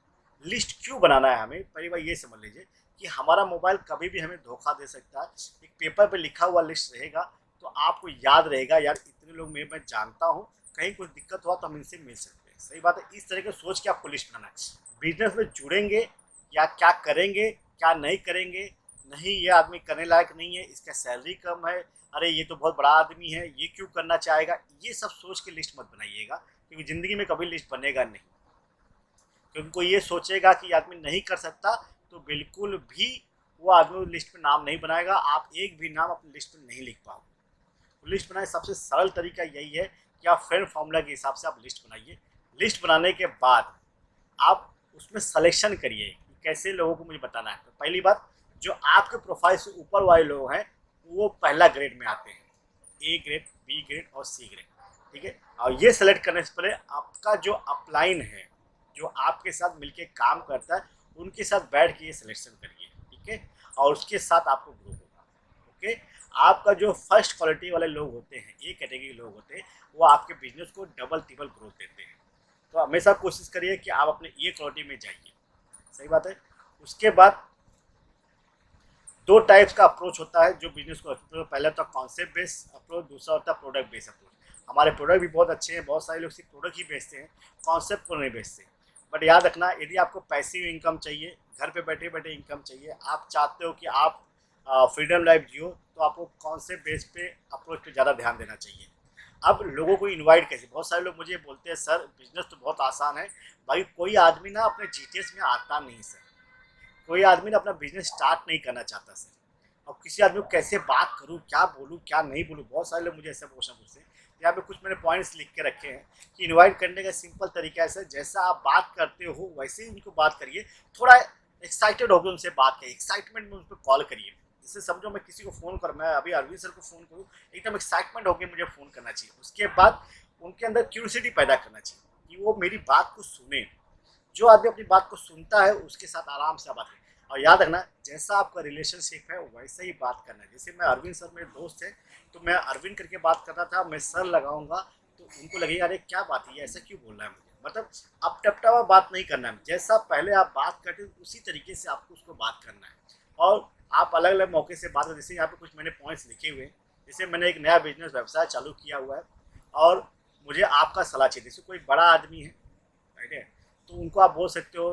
Speaker 1: लिस्ट क्यों बनाना है हमें, पहली बार ये समझ लीजिए कि हमारा मोबाइल कभी भी हमें धोखा दे सकता है। एक पेपर पे लिखा हुआ लिस्ट रहेगा तो आपको याद रहेगा, यार इतने लोग मैं जानता हूँ, कहीं कुछ दिक्कत हुआ तो हम इनसे मिल सकते हैं। सही बात है। इस तरह के सोच के आपको लिस्ट बनाना है। बिजनेस में जुड़ेंगे या क्या करेंगे, क्या नहीं करेंगे, नहीं ये आदमी करने लायक नहीं है, इसका सैलरी कम है, अरे ये तो बहुत बड़ा आदमी है, ये क्यों करना चाहेगा, ये सब सोच के लिस्ट मत बनाइएगा, क्योंकि ज़िंदगी में कभी लिस्ट बनेगा नहीं। क्योंकि कोई ये सोचेगा कि आदमी नहीं कर सकता तो बिल्कुल भी वो आदमी लिस्ट में नाम नहीं बनाएगा। आप एक भी नाम अपनी लिस्ट में नहीं लिख पाओगे। लिस्ट बनाने सबसे सरल तरीका यही है कि आप फ्रेंड फार्मूला के हिसाब से आप लिस्ट बनाइए। लिस्ट बनाने के बाद आप उसमें सिलेक्शन करिए कि कैसे लोगों को मुझे बताना है। तो पहली बात, जो आपके प्रोफाइल से ऊपर वाले लोग हैं वो पहला ग्रेड में आते हैं, ए ग्रेड, बी ग्रेड और सी ग्रेड, ठीक है। और ये सेलेक्ट करने से पहले आपका जो अपलाइन है, जो आपके साथ मिलके काम करता है, उनके साथ बैठ के ये सिलेक्शन करिए, ठीक है। और उसके साथ आपको ग्रो होगा, ओके। आपका जो फर्स्ट क्वालिटी वाले लोग होते हैं, ए कैटेगरी लोग होते हैं, वो आपके बिजनेस को डबल ट्रिपल ग्रोथ देते हैं। तो हमेशा कोशिश करिए कि आप अपने ये क्वालिटी में जाइए। सही बात है। उसके बाद दो टाइप्स का अप्रोच होता है जो बिजनेस को, पहले तो कॉन्सेप्ट बेस्ड अप्रोच, दूसरा होता है प्रोडक्ट बेस्ड अप्रोच। हमारे प्रोडक्ट भी बहुत अच्छे हैं, बहुत सारे लोग सिर्फ प्रोडक्ट ही बेचते हैं, कॉन्सेप्ट को नहीं बेचते। बट याद रखना, यदि आपको पैसिव इनकम चाहिए, घर पे बैठे बैठे इनकम चाहिए, आप चाहते हो कि आप फ्रीडम लाइफ जियो, तो आपको कॉन्सेप्ट बेस पे अप्रोच पे ज़्यादा ध्यान देना चाहिए। अब लोगों को इनवाइट कैसे, बहुत सारे लोग मुझे बोलते हैं सर बिजनेस तो बहुत आसान है। भाई कोई आदमी ना अपने जीटीएस में आता नहीं सर, कोई आदमी ना अपना बिजनेस स्टार्ट नहीं करना चाहता सर। अब किसी आदमी को कैसे बात करूँ, क्या बोलूँ क्या नहीं बोलूँ, बहुत सारे लोग मुझे ऐसा क्वेश्चन पूछते हैं। यहाँ पे कुछ मैंने पॉइंट्स लिख के रखे हैं कि इनवाइट करने का सिंपल तरीका है सर, जैसा आप बात करते हो वैसे ही उनको बात करिए, थोड़ा एक्साइटेड होकर उनसे बात करिए, एक्साइटमेंट में उन पर कॉल करिए। जैसे समझो मैं किसी को फ़ोन कर, मैं अभी अरविंद सर को फ़ोन करूँ, एकदम एक्साइटमेंट होकर मुझे फ़ोन करना चाहिए। उसके बाद उनके अंदर क्यूरियोसिटी पैदा करना चाहिए कि वो मेरी बात को सुने। जो आदमी अपनी बात को सुनता है उसके साथ आराम से बात करें। और याद रखना, जैसा आपका रिलेशनशिप है वैसे ही बात करना है। जैसे मैं अरविंद सर मेरे दोस्त हैं, तो मैं अरविंद करके बात कर रहा था, मैं सर लगाऊंगा तो उनको लगेगा अरे क्या बात है, ऐसा क्यों बोल रहा है मुझे। मतलब आप टपटावा बात नहीं करना है, जैसा पहले आप बात करते उसी तरीके से आपको उसको बात करना है। और आप अलग अलग मौके से बात, जैसे यहाँ पे कुछ मैंने पॉइंट्स लिखे हुए हैं। जैसे मैंने एक नया बिजनेस व्यवसाय चालू किया हुआ है और मुझे आपका सलाह चाहिए। जैसे कोई बड़ा आदमी है, राइट है, तो उनको आप बोल सकते हो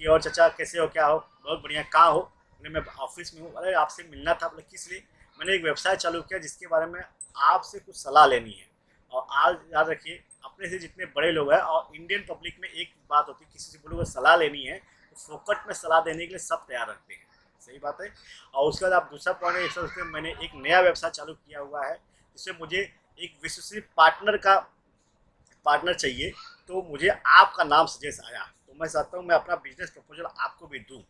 Speaker 1: कि और चाचा कैसे हो, क्या हो, बहुत बढ़िया, कहाँ हो, मैं ऑफिस में हूँ, अरे आपसे मिलना था। बोले किस लिए, मैंने एक व्यवसाय चालू किया जिसके बारे में आपसे कुछ सलाह लेनी है। और आज याद रखिए, अपने से जितने बड़े लोग हैं, और इंडियन पब्लिक में एक बात होती है, किसी से बोलोगे सलाह लेनी है तो फोकट में सलाह देने के लिए सब तैयार रहते हैं। सही बात है। और उसके बाद आप दूसरा पॉइंट है, उसमें मैंने एक नया व्यवसाय चालू किया हुआ है जिसमें मुझे एक विश्वसनीय पार्टनर चाहिए, तो मुझे आपका नाम सजेस्ट आया, तो मैं चाहता हूँ मैं अपना बिजनेस प्रपोजल आपको भी दूँ,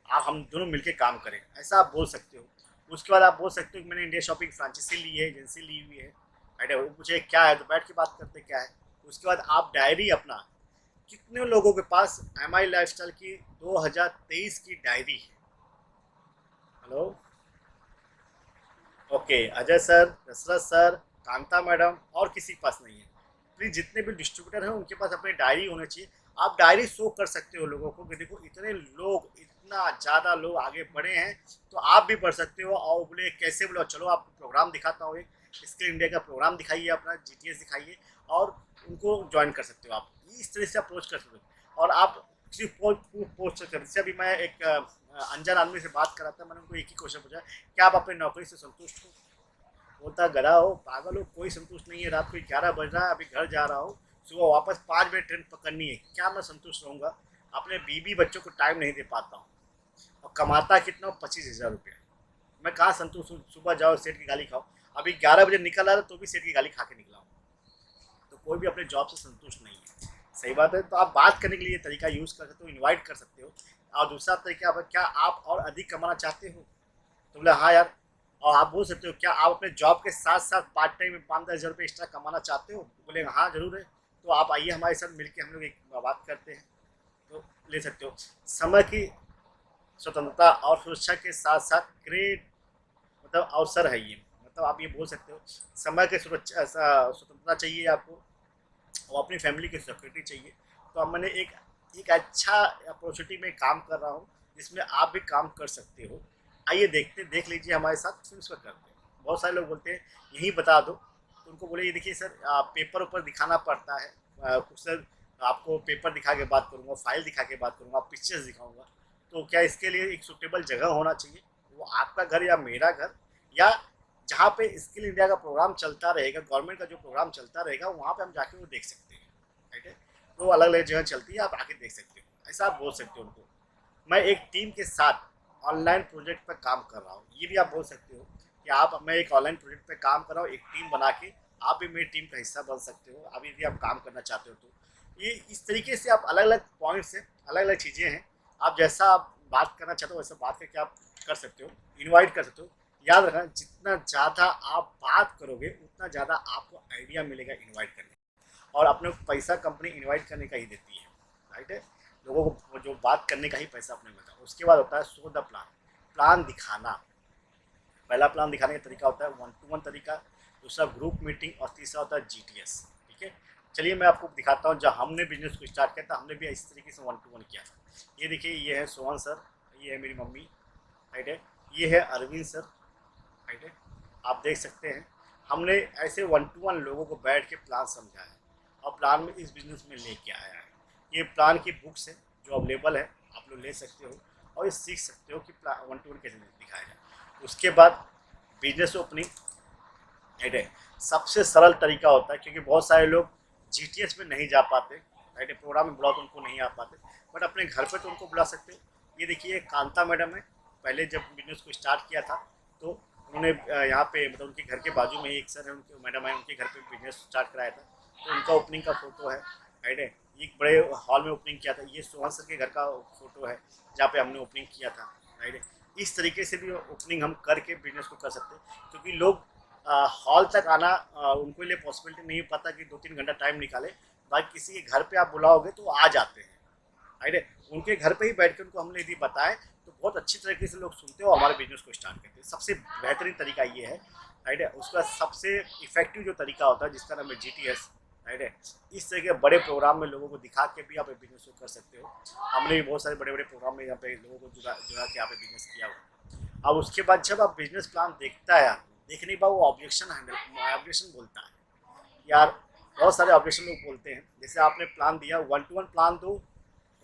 Speaker 1: आप हम दोनों मिलकर काम करें, ऐसा आप बोल सकते हो। उसके बाद आप बोल सकते हो कि मैंने इंडिया शॉपिंग फ्रांचाइजी ली है, एजेंसी ली हुई है, राइट है, वो पूछे क्या है तो बैठ के बात करते क्या है। उसके बाद आप डायरी अपना, कितने लोगों के पास MI लाइफस्टाइल की 2023 की डायरी है। Hello, okay, Ajay sir, Dashrath sir, Kanta madam और किसी के पास नहीं है। प्लीज़ जितने भी डिस्ट्रीब्यूटर हैं उनके पास अपनी डायरी होनी चाहिए। आप डायरी शो कर सकते हो लोगों को कि देखो इतने लोग, इतना ज़्यादा लोग आगे बढ़े हैं, तो आप भी बढ़ सकते हो। और बोले कैसे, बोले चलो आपको प्रोग्राम दिखाता हूँ, एक स्किल इंडिया का प्रोग्राम दिखाइए, अपना जीटीएस दिखाइए और उनको ज्वाइन कर सकते हो। आप इस तरह से अप्रोच कर सकते हो। और आप किसी पोस्ट कर, जैसे अभी मैं एक अनजान आदमी से बात कर रहा था, मैंने उनको एक ही क्वेश्चन पूछा, क्या आप अपनी नौकरी से संतुष्ट हो? बोलता गधा हो, पागल हो, कोई संतुष्ट नहीं है। रात को 11 बज रहा है, अभी घर जा रहा हूँ, सुबह वापस 5 बजे ट्रेन पकड़नी है, क्या मैं संतुष्ट रहूँगा? अपने बीवी बच्चों को टाइम नहीं दे पाता हूँ और कमाता कितना हूँ, 25,000 रुपया। मैं कहाँ संतुष्ट हूँ? सुबह जाओ सेठ की गाली खाओ। अभी 11 बजे निकल रहा था तो भी सेठ की गाली खा के निकला हूँ। तो कोई भी अपने जॉब से संतुष्ट नहीं है। सही बात है। तो आप बात करने के लिए तरीका यूज़ कर सकते हो, इनवाइट कर सकते हो। और दूसरा तरीका, क्या आप और अधिक कमाना चाहते हो? तो बोले हाँ यार। और आप बोल सकते हो, क्या आप अपने जॉब के साथ साथ पार्ट टाइम में 5-10 हज़ार रुपये एक्स्ट्रा कमाना चाहते हो? बोले हाँ जरूर है। तो आप आइए हमारे साथ, मिलकर हम लोग एक बात करते हैं। तो ले सकते हो। समय की स्वतंत्रता और सुरक्षा के साथ साथ ग्रेट मतलब अवसर है ये। मतलब आप ये बोल सकते हो, समय की सुरक्षा स्वतंत्रता चाहिए आपको और अपनी फैमिली की सिक्योरिटी चाहिए। तो अब मैंने एक अच्छा अपॉर्चुनिटी में काम कर रहा हूँ जिसमें आप भी काम कर सकते हो। आइए देख लीजिए हमारे साथ, फिर उसका करते हैं। बहुत सारे लोग बोलते हैं यही बता दो, तो उनको बोले ये देखिए सर, पेपर ऊपर दिखाना पड़ता है। कुछ सर आपको पेपर दिखा के बात करूँगा, फाइल दिखा के बात करूँगा, पिक्चर्स दिखाऊंगा। तो क्या इसके लिए एक सुटेबल जगह होना चाहिए? वो आपका घर या मेरा घर, या जहाँ पे स्किल इंडिया का प्रोग्राम चलता रहेगा, गवर्नमेंट का जो प्रोग्राम चलता रहेगा, वहाँ पे हम जाके वो देख सकते हैं। राइट है। तो अलग अलग जगह चलती है, आप आके देख सकते हो, ऐसा आप बोल सकते हो उनको। मैं एक टीम के साथ ऑनलाइन प्रोजेक्ट पर काम कर रहा हूँ, ये भी आप बोल सकते हो कि आप, मैं एक ऑनलाइन प्रोजेक्ट पर काम कर रहा हूँ, एक टीम बना के आप भी मेरी टीम का हिस्सा बन सकते हो, अभी यदि आप काम करना चाहते हो तो। ये इस तरीके से आप अलग अलग पॉइंट्स हैं, अलग अलग चीज़ें हैं। आप जैसा आप बात करना चाहते हो वैसा बात करके आप कर सकते हो, इन्वाइट कर सकते हो। याद रखना, जितना ज़्यादा आप बात करोगे उतना ज़्यादा आपको आइडिया मिलेगा इन्वाइट करने का। और अपने को पैसा कंपनी इनवाइट करने का ही देती है। राइट है। लोगों को जो बात करने का ही पैसा अपने को मिलता है। उसके बाद होता है शो द प्लान, प्लान दिखाना। पहला प्लान दिखाने का तरीका होता है 1-to-1 तरीका, दूसरा ग्रुप मीटिंग और तीसरा होता है जीटीएस। ठीक है। चलिए मैं आपको दिखाता हूँ, जब हमने बिजनेस को स्टार्ट किया था हमने भी इस तरीके से 1-to-1 किया था। ये देखिए, ये है सोहन सर, ये है मेरी मम्मी। राइट है। ये है अरविंद सर। राइट है। आप देख सकते हैं, हमने ऐसे 1-to-1 लोगों को बैठ के प्लान समझाया है और प्लान में इस बिजनेस में लेके आया है। ये प्लान की बुक्स है जो अवेलेबल है, आप लोग ले सकते हो और ये सीख सकते हो कि प्लान 1-to-1 कैसे दिखाया जाए। उसके बाद बिजनेस ओपनिंग। राइट है। सबसे सरल तरीका होता है, क्योंकि बहुत सारे लोग जीटीएस में नहीं जा पाते। राइट है। प्रोग्राम में बुलाओ तो उनको नहीं आ पाते, बट अपने घर पे तो उनको बुला सकते हो। ये देखिए कांता मैडम है, पहले जब बिजनेस को स्टार्ट किया था तो उन्होंने यहाँ पे, मतलब उनके घर के बाजू में एक सर है, उनके मैडम है, उनके घर पे बिजनेस स्टार्ट कराया था। तो उनका ओपनिंग का फोटो है। राइट है। ये एक बड़े हॉल में ओपनिंग किया था। ये सोहन सर के घर का फोटो है जहाँ पे हमने ओपनिंग किया था। राइट है। इस तरीके से भी ओपनिंग हम करके बिजनेस को कर सकते हैं, क्योंकि लोग हॉल तक आना उनको लिए पॉसिबिलिटी नहीं पता कि 2-3 घंटा टाइम निकाले। बाकी किसी के घर पे आप बुलाओगे तो आ जाते हैं। राइट है। उनके घर पे ही बैठ के उनको हमने यदि बताए तो बहुत अच्छी तरीके से लोग सुनते हो, हमारे बिजनेस को स्टार्ट करते हैं। सबसे बेहतरीन तरीका ये है। राइट है। उसका सबसे इफेक्टिव जो तरीका होता है जिसका नाम है जीटीएस। राइट है। इस तरह के बड़े प्रोग्राम में लोगों को दिखा के भी आप बिजनेस को कर सकते हो। हमने भी बहुत सारे बड़े बड़े प्रोग्राम में यहाँ पे लोगों को जुड़ा के यहाँ पे बिजनेस किया हुआ। अब उसके बाद जब आप बिजनेस प्लान देखता है, देखने के बाद वो ऑब्जेक्शन बोलता है यार। बहुत सारे ऑब्जेक्शन लोग बोलते हैं, जैसे आपने प्लान दिया 1-to-1 प्लान दो,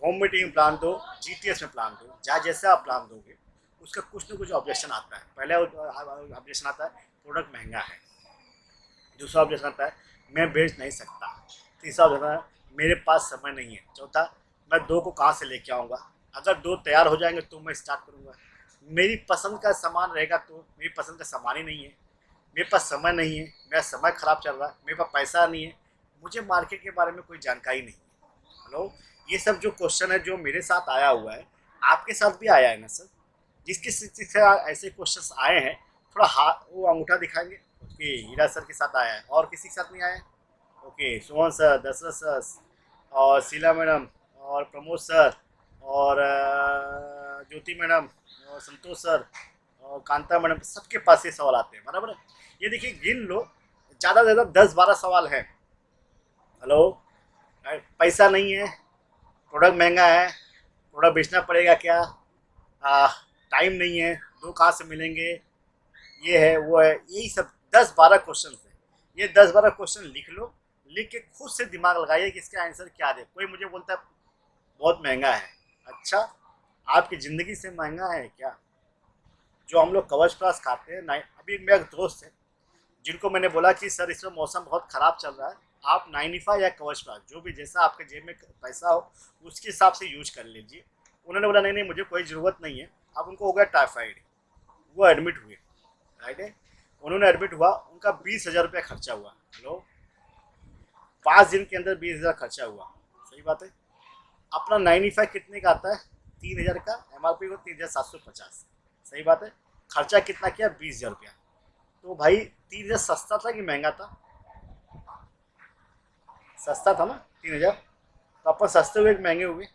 Speaker 1: होम मीटिंग प्लान दो, जीटीएस में प्लान दो, जहाँ जैसे आप प्लान दोगे उसका कुछ ना कुछ ऑब्जेक्शन आता है। पहले ऑब्जेक्शन आता है प्रोडक्ट महंगा है, दूसरा ऑब्जेक्शन आता है मैं बेच नहीं सकता, तीसरा ऑब्जेक्शन है मेरे पास समय नहीं है, चौथा मैं 2 को कहाँ से लेके आऊँगा, अगर 2 तैयार हो जाएंगे तो मैं स्टार्ट करूँगा, मेरी पसंद का सामान रहेगा तो मेरी पसंद का सामान ही नहीं है, मेरे पास समय नहीं है, मेरा समय ख़राब चल रहा है, मेरे पास पैसा नहीं है, मुझे मार्केट के बारे में कोई जानकारी नहीं है। हेलो। ये सब जो क्वेश्चन है जो मेरे साथ आया हुआ है, आपके साथ भी आया है ना सर? जिसके से ऐसे क्वेश्चंस आए हैं, थोड़ा हाथ वो अंगूठा दिखाएंगे। ओके, हीरा सर के साथ आया है, और किसी के साथ नहीं आया है? Okay, Sohan sir, Dashrath sir और शीला मैडम और प्रमोद सर और ज्योति मैडम और संतोष सर और कांता मैडम, सबके पास ये सवाल आते हैं, बराबर है। ये देखिए गिन लो, ज़्यादा से ज़्यादा 10-12 सवाल हैं। हेलो, पैसा नहीं है, प्रोडक्ट महंगा है, प्रोडक्ट बेचना पड़ेगा क्या, टाइम नहीं है, दो कहाँ से मिलेंगे, ये है वो है, यही सब 10-12 क्वेश्चन है। ये 10-12 क्वेश्चन लिख लो, लिख के खुद से दिमाग लगाइए कि इसका आंसर क्या दे। कोई मुझे बोलता है बहुत महंगा है, अच्छा आपकी ज़िंदगी से महंगा है क्या? जो हम लोग कवच प्राश खाते हैं ना, अभी एक मेरा दोस्त है जिनको मैंने बोला कि सर इस समय मौसम बहुत ख़राब चल रहा है, आप नाइनिफा या कवच प्राश जो भी जैसा आपके जेब में पैसा हो उसके हिसाब से यूज कर लीजिए। उन्होंने बोला नहीं नहीं मुझे कोई ज़रूरत नहीं है। अब उनको हो गया टाइफाइड, वो एडमिट हुए, राइट है। उन्होंने एडमिट हुआ, उनका 20,000 रुपया खर्चा हुआ। हेलो, 5 दिन के अंदर 20,000 खर्चा हुआ, सही बात है। अपना 95 कितने का आता है? 3,000 का, MRP को 3,750, सही बात है। खर्चा कितना किया? 20,000 रुपया। तो भाई 3,000 सस्ता था कि महंगा था? सस्ता था ना 3,000। तो अपन सस्ते हुए कि महंगे हुए?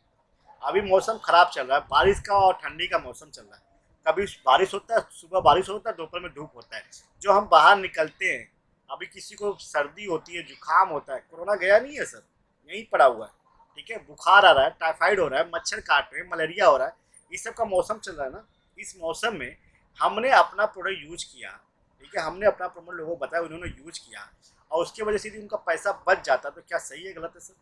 Speaker 1: अभी मौसम ख़राब चल रहा है, बारिश का और ठंडी का मौसम चल रहा है। कभी बारिश होता है, सुबह बारिश होता है, दोपहर में धूप होता है। जो हम बाहर निकलते हैं, अभी किसी को सर्दी होती है, जुकाम होता है, कोरोना गया नहीं है सर, यहीं पड़ा हुआ है, ठीक है। बुखार आ रहा है, टाइफाइड हो रहा है, मच्छर काट रहे हैं, मलेरिया हो रहा है, इस सब का मौसम चल रहा है ना। इस मौसम में हमने अपना प्रोडक्ट यूज किया, ठीक है, हमने अपना प्रोडक्ट लोगों को बताया, उन्होंने यूज किया और उसकी वजह से यदि उनका पैसा बच जाता तो क्या सही है गलत है सर?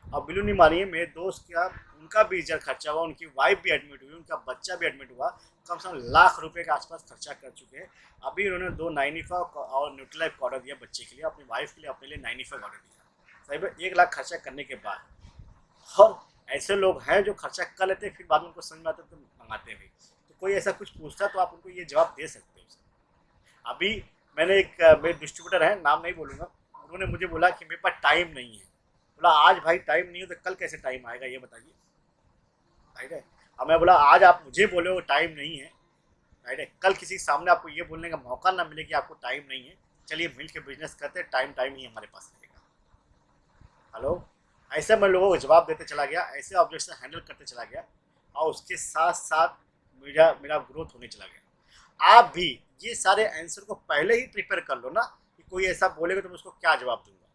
Speaker 1: अब बिल्कुल नहीं मानिए, मेरे दोस्त का उनका 20,000 खर्चा हुआ, उनकी वाइफ भी एडमिट हुई, उनका बच्चा भी एडमिट हुआ, कम से कम लाख रुपए के आसपास खर्चा कर चुके हैं। अभी उन्होंने 2 नाइनिफा और न्यूट्रीलाइफ का ऑर्डर दिया बच्चे के लिए, अपनी वाइफ के लिए, अपने लिए नाइनिफा का ऑर्डर दिया, सही में 1 लाख खर्चा करने के बाद। और ऐसे लोग हैं जो खर्चा कर लेते हैं, फिर बाद में उनको समझ में आता है तो मंगाते हैं भी। तो कोई ऐसा कुछ पूछता तो आप उनको ये जवाब दे सकते हो। अभी मैंने एक मेरे डिस्ट्रीब्यूटर है, नाम नहीं बोलूँगा, उन्होंने मुझे बोला कि मेरे पास टाइम नहीं है। बोला आज भाई टाइम नहीं हो तो कल कैसे टाइम आएगा ये बताइए, राइट है। अब मैं बोला आज आप मुझे बोले हो टाइम नहीं है, राइट है, कल किसी के सामने आपको ये बोलने का मौका ना मिले कि आपको टाइम नहीं है, चलिए मिल के बिजनेस करते हैं, टाइम टाइम ही हमारे पास रहेगा। हेलो, ऐसे मैं लोगों को जवाब देते चला गया, ऐसे ऑब्जेक्शन हैंडल करते चला गया और उसके साथ साथ मेरा मेरा ग्रोथ होने चला गया। आप भी ये सारे आंसर को पहले ही प्रिपेयर कर लो ना, कि कोई ऐसा बोलेगा तो मैं उसको क्या जवाब दूंगा,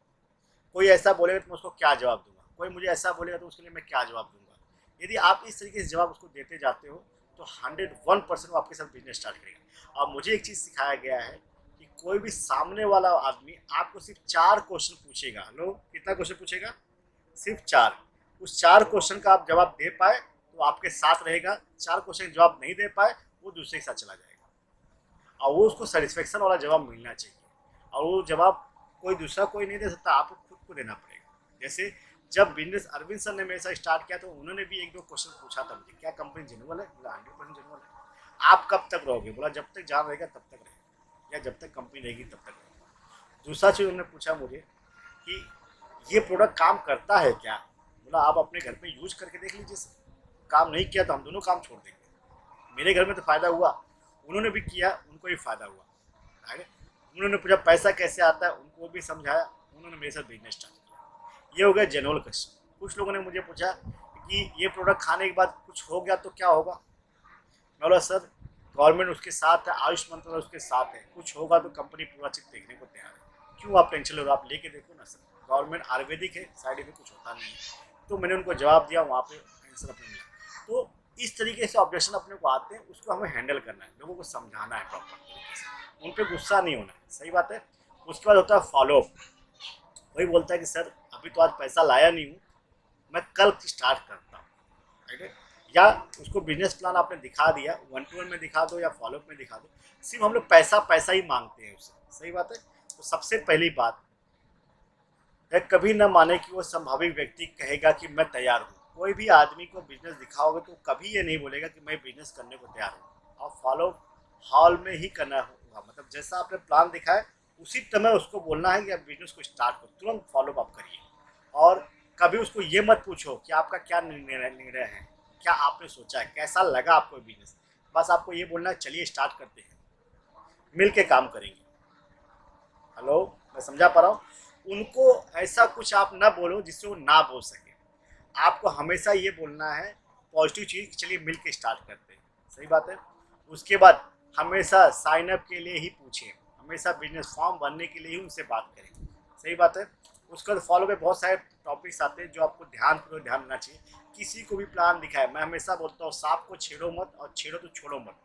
Speaker 1: कोई ऐसा बोलेगा तो मैं उसको क्या जवाब दूंगा, कोई मुझे ऐसा बोलेगा तो उसके लिए मैं क्या जवाब दूंगा। यदि आप इस तरीके से जवाब उसको देते जाते हो तो 101% वो आपके साथ बिजनेस स्टार्ट करेगा। और मुझे एक चीज़ सिखाया गया है कि कोई भी सामने वाला आदमी आपको सिर्फ 4 क्वेश्चन पूछेगा। लो, कितना क्वेश्चन पूछेगा? सिर्फ 4। उस 4 क्वेश्चन का आप जवाब दे पाए तो आपके साथ रहेगा, 4 क्वेश्चन का जवाब नहीं दे पाए वो दूसरे के साथ चला जाएगा। और वो उसको सेटिस्फेक्शन वाला जवाब मिलना चाहिए, और वो जवाब कोई नहीं दे सकता, आपको खुद को देना पड़ेगा। जैसे जब बिजनेस अरविंद सर ने मेरे साथ स्टार्ट किया तो उन्होंने भी 1-2 क्वेश्चन पूछा था मुझे, क्या कंपनी जेन्युइन है? बोला 100% जेन्युइन है। आप कब तक रहोगे? बोला जब तक जान रहेगा तब तक रहेगा, या जब तक कंपनी रहेगी तब तक रहेगा। दूसरा चीज़ उन्होंने पूछा मुझे कि ये प्रोडक्ट काम करता है क्या? बोला आप अपने घर पे यूज करके देख लीजिए सर, काम नहीं किया तो हम दोनों काम छोड़ देंगे। मेरे घर में तो फ़ायदा हुआ, उन्होंने भी किया, उनको भी फ़ायदा हुआ, राइट। उन्होंने पूछा पैसा कैसे आता है, उनको भी समझाया, उन्होंने मेरे साथ बिजनेस स्टार्ट किया। ये हो गया जेन्युइन क्वेश्चन। कुछ लोगों ने मुझे पूछा कि ये प्रोडक्ट खाने के बाद कुछ हो गया तो क्या होगा? मैं बोला सर गवर्नमेंट उसके साथ है, आयुष मंत्रालय उसके साथ है, कुछ होगा तो कंपनी पूरा चीज देखने को तैयार है, क्यों आप टेंशन ले रहे हो? आप लेके देखो ना सर, गवर्नमेंट आयुर्वेदिक है, साइड इफेक्ट कुछ होता नहीं है। तो मैंने उनको जवाब दिया, वहाँ पे आंसर अपने मिला। तो इस तरीके से ऑब्जेक्शन अपने को आते हैं, उसको हमें हैंडल करना है, लोगों को समझाना है प्रॉपर तरीके से, उन पर गुस्सा नहीं होना है, सही बात है। उसके बाद होता है फॉलोअप। वही बोलता है कि सर अभी तो आज पैसा लाया नहीं हूँ, मैं कल स्टार्ट करता हूँ, राइट है। या उसको बिजनेस प्लान आपने दिखा दिया, 1-to-1 में दिखा दो या फॉलोअप में दिखा दो, सिर्फ हम लोग पैसा ही मांगते हैं उससे, सही बात है। तो सबसे पहली बात है, कभी न माने कि वो संभावित व्यक्ति कहेगा कि मैं तैयार हूँ। कोई भी आदमी को बिजनेस दिखाओगे तो कभी ये नहीं बोलेगा कि मैं बिजनेस करने को तैयार हूँ। और फॉलो हॉल में ही करना होगा, मतलब जैसा आपने प्लान दिखाया उसी समय उसको बोलना है कि आप बिजनेस को स्टार्ट करो, तुरंत फॉलो अप करिए। और कभी उसको ये मत पूछो कि आपका क्या निर्णय है, क्या आपने सोचा है, कैसा लगा आपको बिजनेस। बस आपको ये बोलना है चलिए स्टार्ट करते हैं, मिल के काम करेंगे। हेलो, मैं समझा पा रहा हूँ। उनको ऐसा कुछ आप ना बोलो जिससे वो ना बोल सके। आपको हमेशा ये बोलना है पॉजिटिव चीज़, चलिए मिल के स्टार्ट करते हैं, सही बात है। उसके बाद हमेशा साइन अप के लिए ही पूछें, हमेशा बिजनेस फॉर्म भरने के लिए ही उनसे बात करें। सही बात है। उसके बाद फॉलो पे बहुत सारे टॉपिक्स आते हैं जो आपको ध्यान देना चाहिए। किसी को भी प्लान दिखाए, मैं हमेशा बोलता हूँ सांप को छेड़ो मत, और छेड़ो तो छोड़ो मत।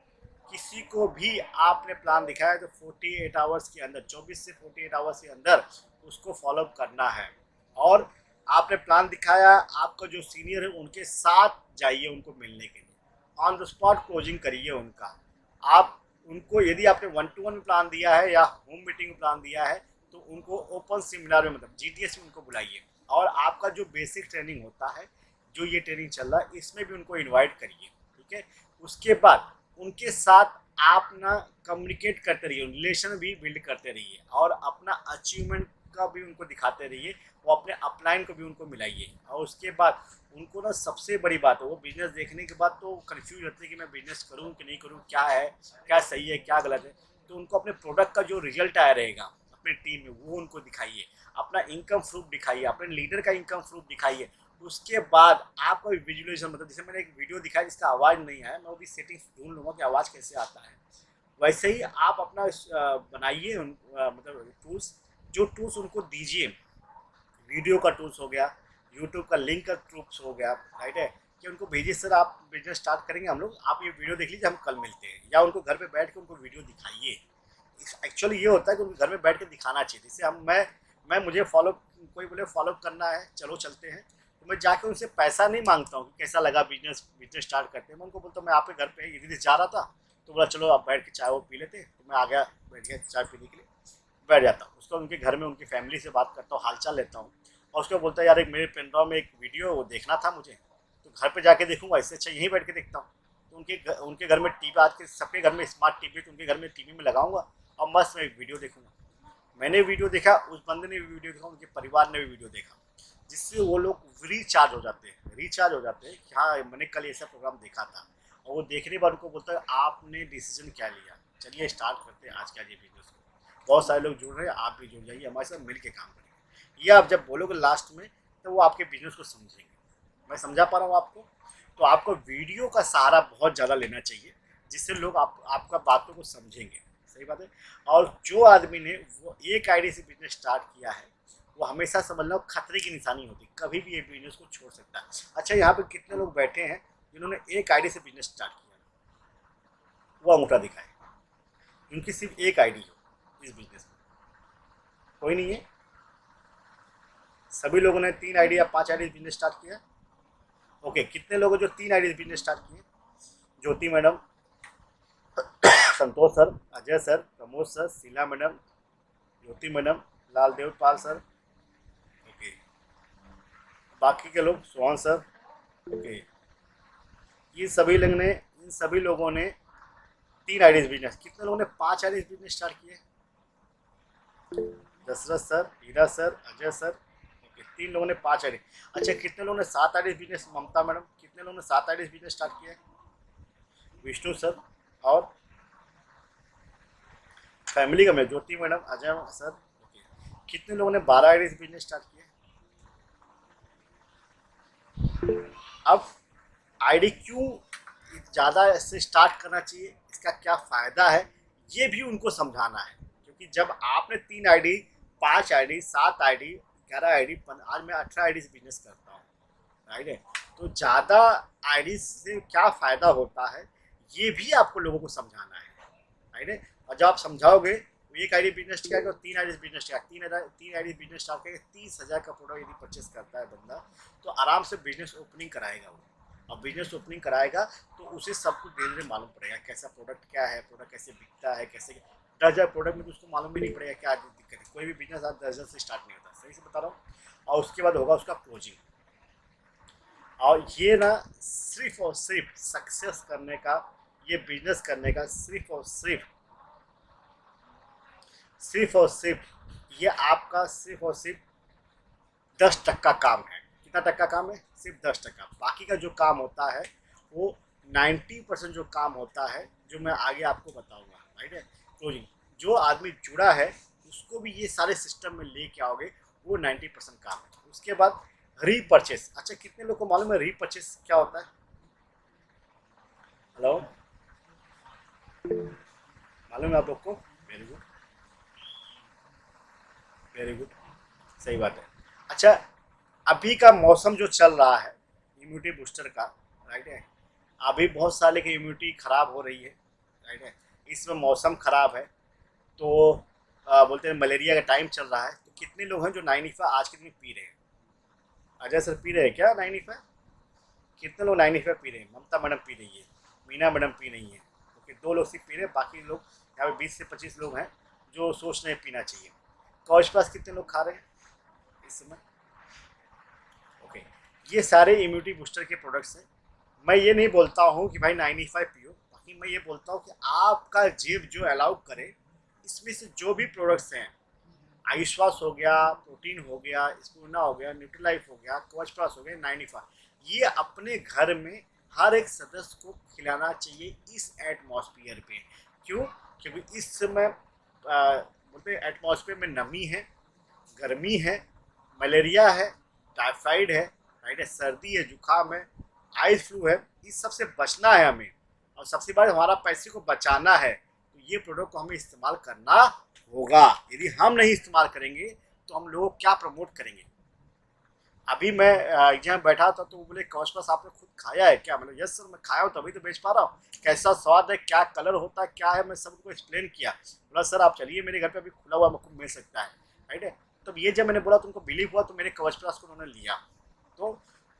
Speaker 1: किसी को भी आपने प्लान दिखाया तो 48 आवर्स के अंदर, 24 से 48 आवर्स के अंदर उसको फॉलो करना है। और आपने प्लान दिखाया, आपका जो सीनियर है उनके साथ जाइए उनको मिलने के लिए, ऑन द स्पॉट क्लोजिंग करिए उनका। आप उनको यदि आपने 1-to-1 प्लान दिया है या होम मीटिंग प्लान दिया है तो उनको ओपन सेमिनार में, मतलब GTS में उनको बुलाइए। और आपका जो बेसिक ट्रेनिंग होता है, जो ये ट्रेनिंग चल रहा है, इसमें भी उनको इनवाइट करिए। ठीक है। उसके बाद उनके साथ आप ना कम्युनिकेट करते रहिए, रिलेशन भी बिल्ड करते रहिए, और अपना अचीवमेंट का भी उनको दिखाते रहिए, वो अपने अपलाइन को भी उनको मिलाइए। और उसके बाद उनको ना सबसे बड़ी बात है, वो बिजनेस देखने के बाद तो कन्फ्यूज होते हैं कि मैं बिजनेस करूँ कि नहीं करूँ, क्या है, क्या सही है, क्या गलत है। तो उनको अपने प्रोडक्ट का जो रिजल्ट आया रहेगा अपने टीम में, वो उनको दिखाइए। अपना इनकम प्रूफ दिखाइए, अपने लीडर का इनकम प्रूफ दिखाइए। उसके बाद आपका विजुअलाइजेशन, मतलब जैसे मैंने एक वीडियो दिखाया जिसका आवाज़ नहीं है, मैं वो भी सेटिंग्स ढूंढ लूँगा कि आवाज़ कैसे आता है। वैसे ही आप अपना बनाइए मतलब टूल्स, जो टूल्स उनको दीजिए। वीडियो का टूल्स हो गया, यूट्यूब का लिंक का टूल्स हो गया, राइट है, कि उनको भेजिए सर आप बिजनेस स्टार्ट करेंगे हम लोग, आप ये वीडियो देख लीजिए, हम कल मिलते हैं। या उनको घर पे बैठ के उनको वीडियो दिखाइए। एक्चुअली ये होता है कि उनको घर में बैठ के दिखाना चाहिए। जैसे मैं मुझे फॉलो, कोई बोले फॉलो करना है, चलो चलते हैं, तो मैं जाके उनसे पैसा नहीं मांगता हूँ कि कैसा लगा बिजनेस स्टार्ट करते हैं। मैं उनको बोलता हूँ मैं आपके घर पे यदि जा रहा था, तो बोला चलो आप बैठ के चाय वो पी लेते, तो मैं आ गया, बैठ गया चाय पीने के लिए, बैठ जाता हूँ। उसको उनके घर में उनकी फैमिली से बात करता हूँ, हालचाल लेता हूँ। और उसको बोलता है यार एक मेरे पेन ड्राइव में एक वीडियो वो देखना था मुझे, तो घर पे जाके देखूंगा, इससे अच्छा यहीं बैठ के देखता हूँ। तो उनके घर में टीवी, आज के सबके घर में स्मार्ट टीवी, तो उनके घर में टीवी में लगाऊंगा और मस्त मैं एक वीडियो देखूंगा। मैंने वीडियो देखा, उस बंदे ने भी वीडियो देखा, उनके परिवार ने भी वीडियो देखा, जिससे वो लोग रिचार्ज हो जाते हैं कि हाँ मैंने कल ऐसा प्रोग्राम देखा था। और वो देखने के बाद उनको बोलता है आपने डिसीजन क्या लिया, चलिए स्टार्ट करते हैं आज का ये बिजनेस को। बहुत सारे लोग जुड़ रहे हैं, आप भी जुड़ जाइए हमारे साथ, मिल के काम करेंगे। ये आप जब बोलोगे लास्ट में, तो वो आपके बिजनेस को समझेंगे। मैं समझा पा रहा हूँ आपको। तो आपको वीडियो का सहारा बहुत ज़्यादा लेना चाहिए, जिससे लोग आपका बातों को समझेंगे। सही बात है। और जो आदमी ने वो एक आईडी से बिजनेस स्टार्ट किया है, वो हमेशा समझना खतरे की निशानी होती, कभी भी ये बिजनेस को छोड़ सकता है। अच्छा, यहाँ पे कितने लोग बैठे हैं जिन्होंने एक आईडी से बिजनेस स्टार्ट किया, वो अंगूठा दिखाए, उनकी सिर्फ एक आईडी हो इस बिजनेस में? कोई नहीं है। सभी लोगों ने 3 आईडी या 5 आईडी बिजनेस स्टार्ट किया। ओके, कितने लोगों जो 3 आईडी बिजनेस स्टार्ट किए? Jyoti madam, Santosh sir, Ajay sir, Pramod sir, Sheela madam, Jyoti madam, Laldev Pal sir, okay. बाकी के लोग, सोहन सर, ओके। इन सभी लोगों ने 3 आईडीज बिजनेस, कितने लोगों ने 5 आईडीज बिजनेस स्टार्ट किए? दशरथ सर, हीरा सर, अजय सर, ओके। 3 लोगों ने 5 आईडी। अच्छा, कितने लोगों ने 7 आईडीज बिजनेस? ममता मैडम, कितने लोगों ने 7 आईडीज बिजनेस स्टार्ट किया? विष्णु सर, और फैमिली का मैं, ज्योति मैडम, अजय सर, ओके। कितने लोगों ने 12 आईडीज बिजनेस स्टार्ट किए? अब आईडी क्यों ज़्यादा से स्टार्ट करना चाहिए, इसका क्या फ़ायदा है, ये भी उनको समझाना है। क्योंकि जब आपने 3 आईडी, 5 आईडी, 7 आईडी, 11 आईडी, आज मैं 18 आईडी से बिजनेस करता हूँ, राइट है। तो ज़्यादा आईडी से क्या फ़ायदा होता है, ये भी आपको लोगों को समझाना है, राइट है। और जब आप समझाओगे, एक आईडी बिजनेस किया और 3 आईडी बिजनेस किया, 3 आईडी बिजनेस स्टार्ट करके 30,000 का प्रोडक्ट यदि परचेस करता है बंदा, तो आराम से बिजनेस ओपनिंग कराएगा वो। और बिजनेस ओपनिंग कराएगा तो उसे सब कुछ धीरे धीरे मालूम पड़ेगा, कैसा प्रोडक्ट क्या है, प्रोडक्ट कैसे बिकता है, कैसे 10,000 प्रोडक्ट में तो उसको मालूम भी नहीं पड़ेगा क्या दिक्कत है। कोई भी बिजनेस आज 10,000 से स्टार्ट नहीं होता, सही से बता रहा हूँ। और उसके बाद होगा उसका क्लोजिंग। और ये ना सिर्फ और सिर्फ सक्सेस करने का, ये बिजनेस करने का सिर्फ और सिर्फ ये आपका सिर्फ और सिर्फ 10% काम है। कितना टक्का काम है? सिर्फ 10%। बाकी का जो काम होता है वो 90% जो काम होता है, जो मैं आगे आपको बताऊंगा, राइट है। क्लोजिंग, जो आदमी जुड़ा है उसको भी ये सारे सिस्टम में लेके आओगे, वो 90% काम है। उसके बाद रीपरचेस। अच्छा, कितने लोग को मालूम है रीपरचेस क्या होता है? हेलो, मालूम है आप लोग को? वेरी गुड, वेरी गुड, सही बात है। अच्छा, अभी का मौसम जो चल रहा है इम्यूनिटी बूस्टर का, राइट है, अभी बहुत सारे की इम्यूनिटी खराब हो रही है, राइट है, इसमें मौसम खराब है, तो बोलते हैं मलेरिया का टाइम चल रहा है, तो कितने लोग हैं जो 95 आज के दिन पी रहे हैं? अजय सर पी रहे हैं क्या 95? कितने लोग 95 पी रहे हैं? ममता मैडम पी रही है, मीना मैडम पी रही हैं, ओके, 2 लोग सिर्फ पी रहे हैं, बाकी लोग यहाँ पे 20 से 25 लोग हैं जो सोच रहे हैं पीना चाहिए। कौश पास कितने लोग खा रहे हैं इस समय? ओके, ये सारे इम्यूनिटी बूस्टर के प्रोडक्ट्स हैं। मैं ये नहीं बोलता हूँ कि भाई 95 पियो, बाकी मैं ये बोलता हूँ कि आपका जेब जो अलाउ करे, इसमें से जो भी प्रोडक्ट्स हैं, आयुष्वास हो गया, प्रोटीन हो गया, स्पूर्ना हो गया, न्यूट्रीलाइफ हो गया, कवच प्लस हो गया, 95, ये अपने घर में हर एक सदस्य को खिलाना चाहिए इस एटमॉस्फेयर पे। क्यों? क्योंकि इस समय बोलते हैं एटमॉस्फेयर में नमी है, गर्मी है, मलेरिया है, टाइफाइड है, राइट है, सर्दी है, जुकाम है, आई फ्लू है, इस सब से बचना है हमें, और सबसे बड़ा हमारा पैसे को बचाना है, तो ये प्रोडक्ट को हमें इस्तेमाल करना होगा। यदि हम नहीं इस्तेमाल करेंगे तो हम लोग क्या प्रमोट करेंगे? अभी मैं यहाँ बैठा था तो वो बोले कौशपास आपने खुद खाया है क्या? मतलब यस सर मैं खाया हूँ तभी तो बेच पा रहा हूँ, कैसा स्वाद है, क्या कलर होता है, क्या है, मैं सबको एक्सप्लेन किया। बोला सर आप चलिए मेरे घर पे अभी खुला हुआ आपको मिल सकता है, राइट है। तब ये जब मैंने बोला तुमको बिलीव हुआ तो मेरे कवच प्लस को उन्होंने लिया। तो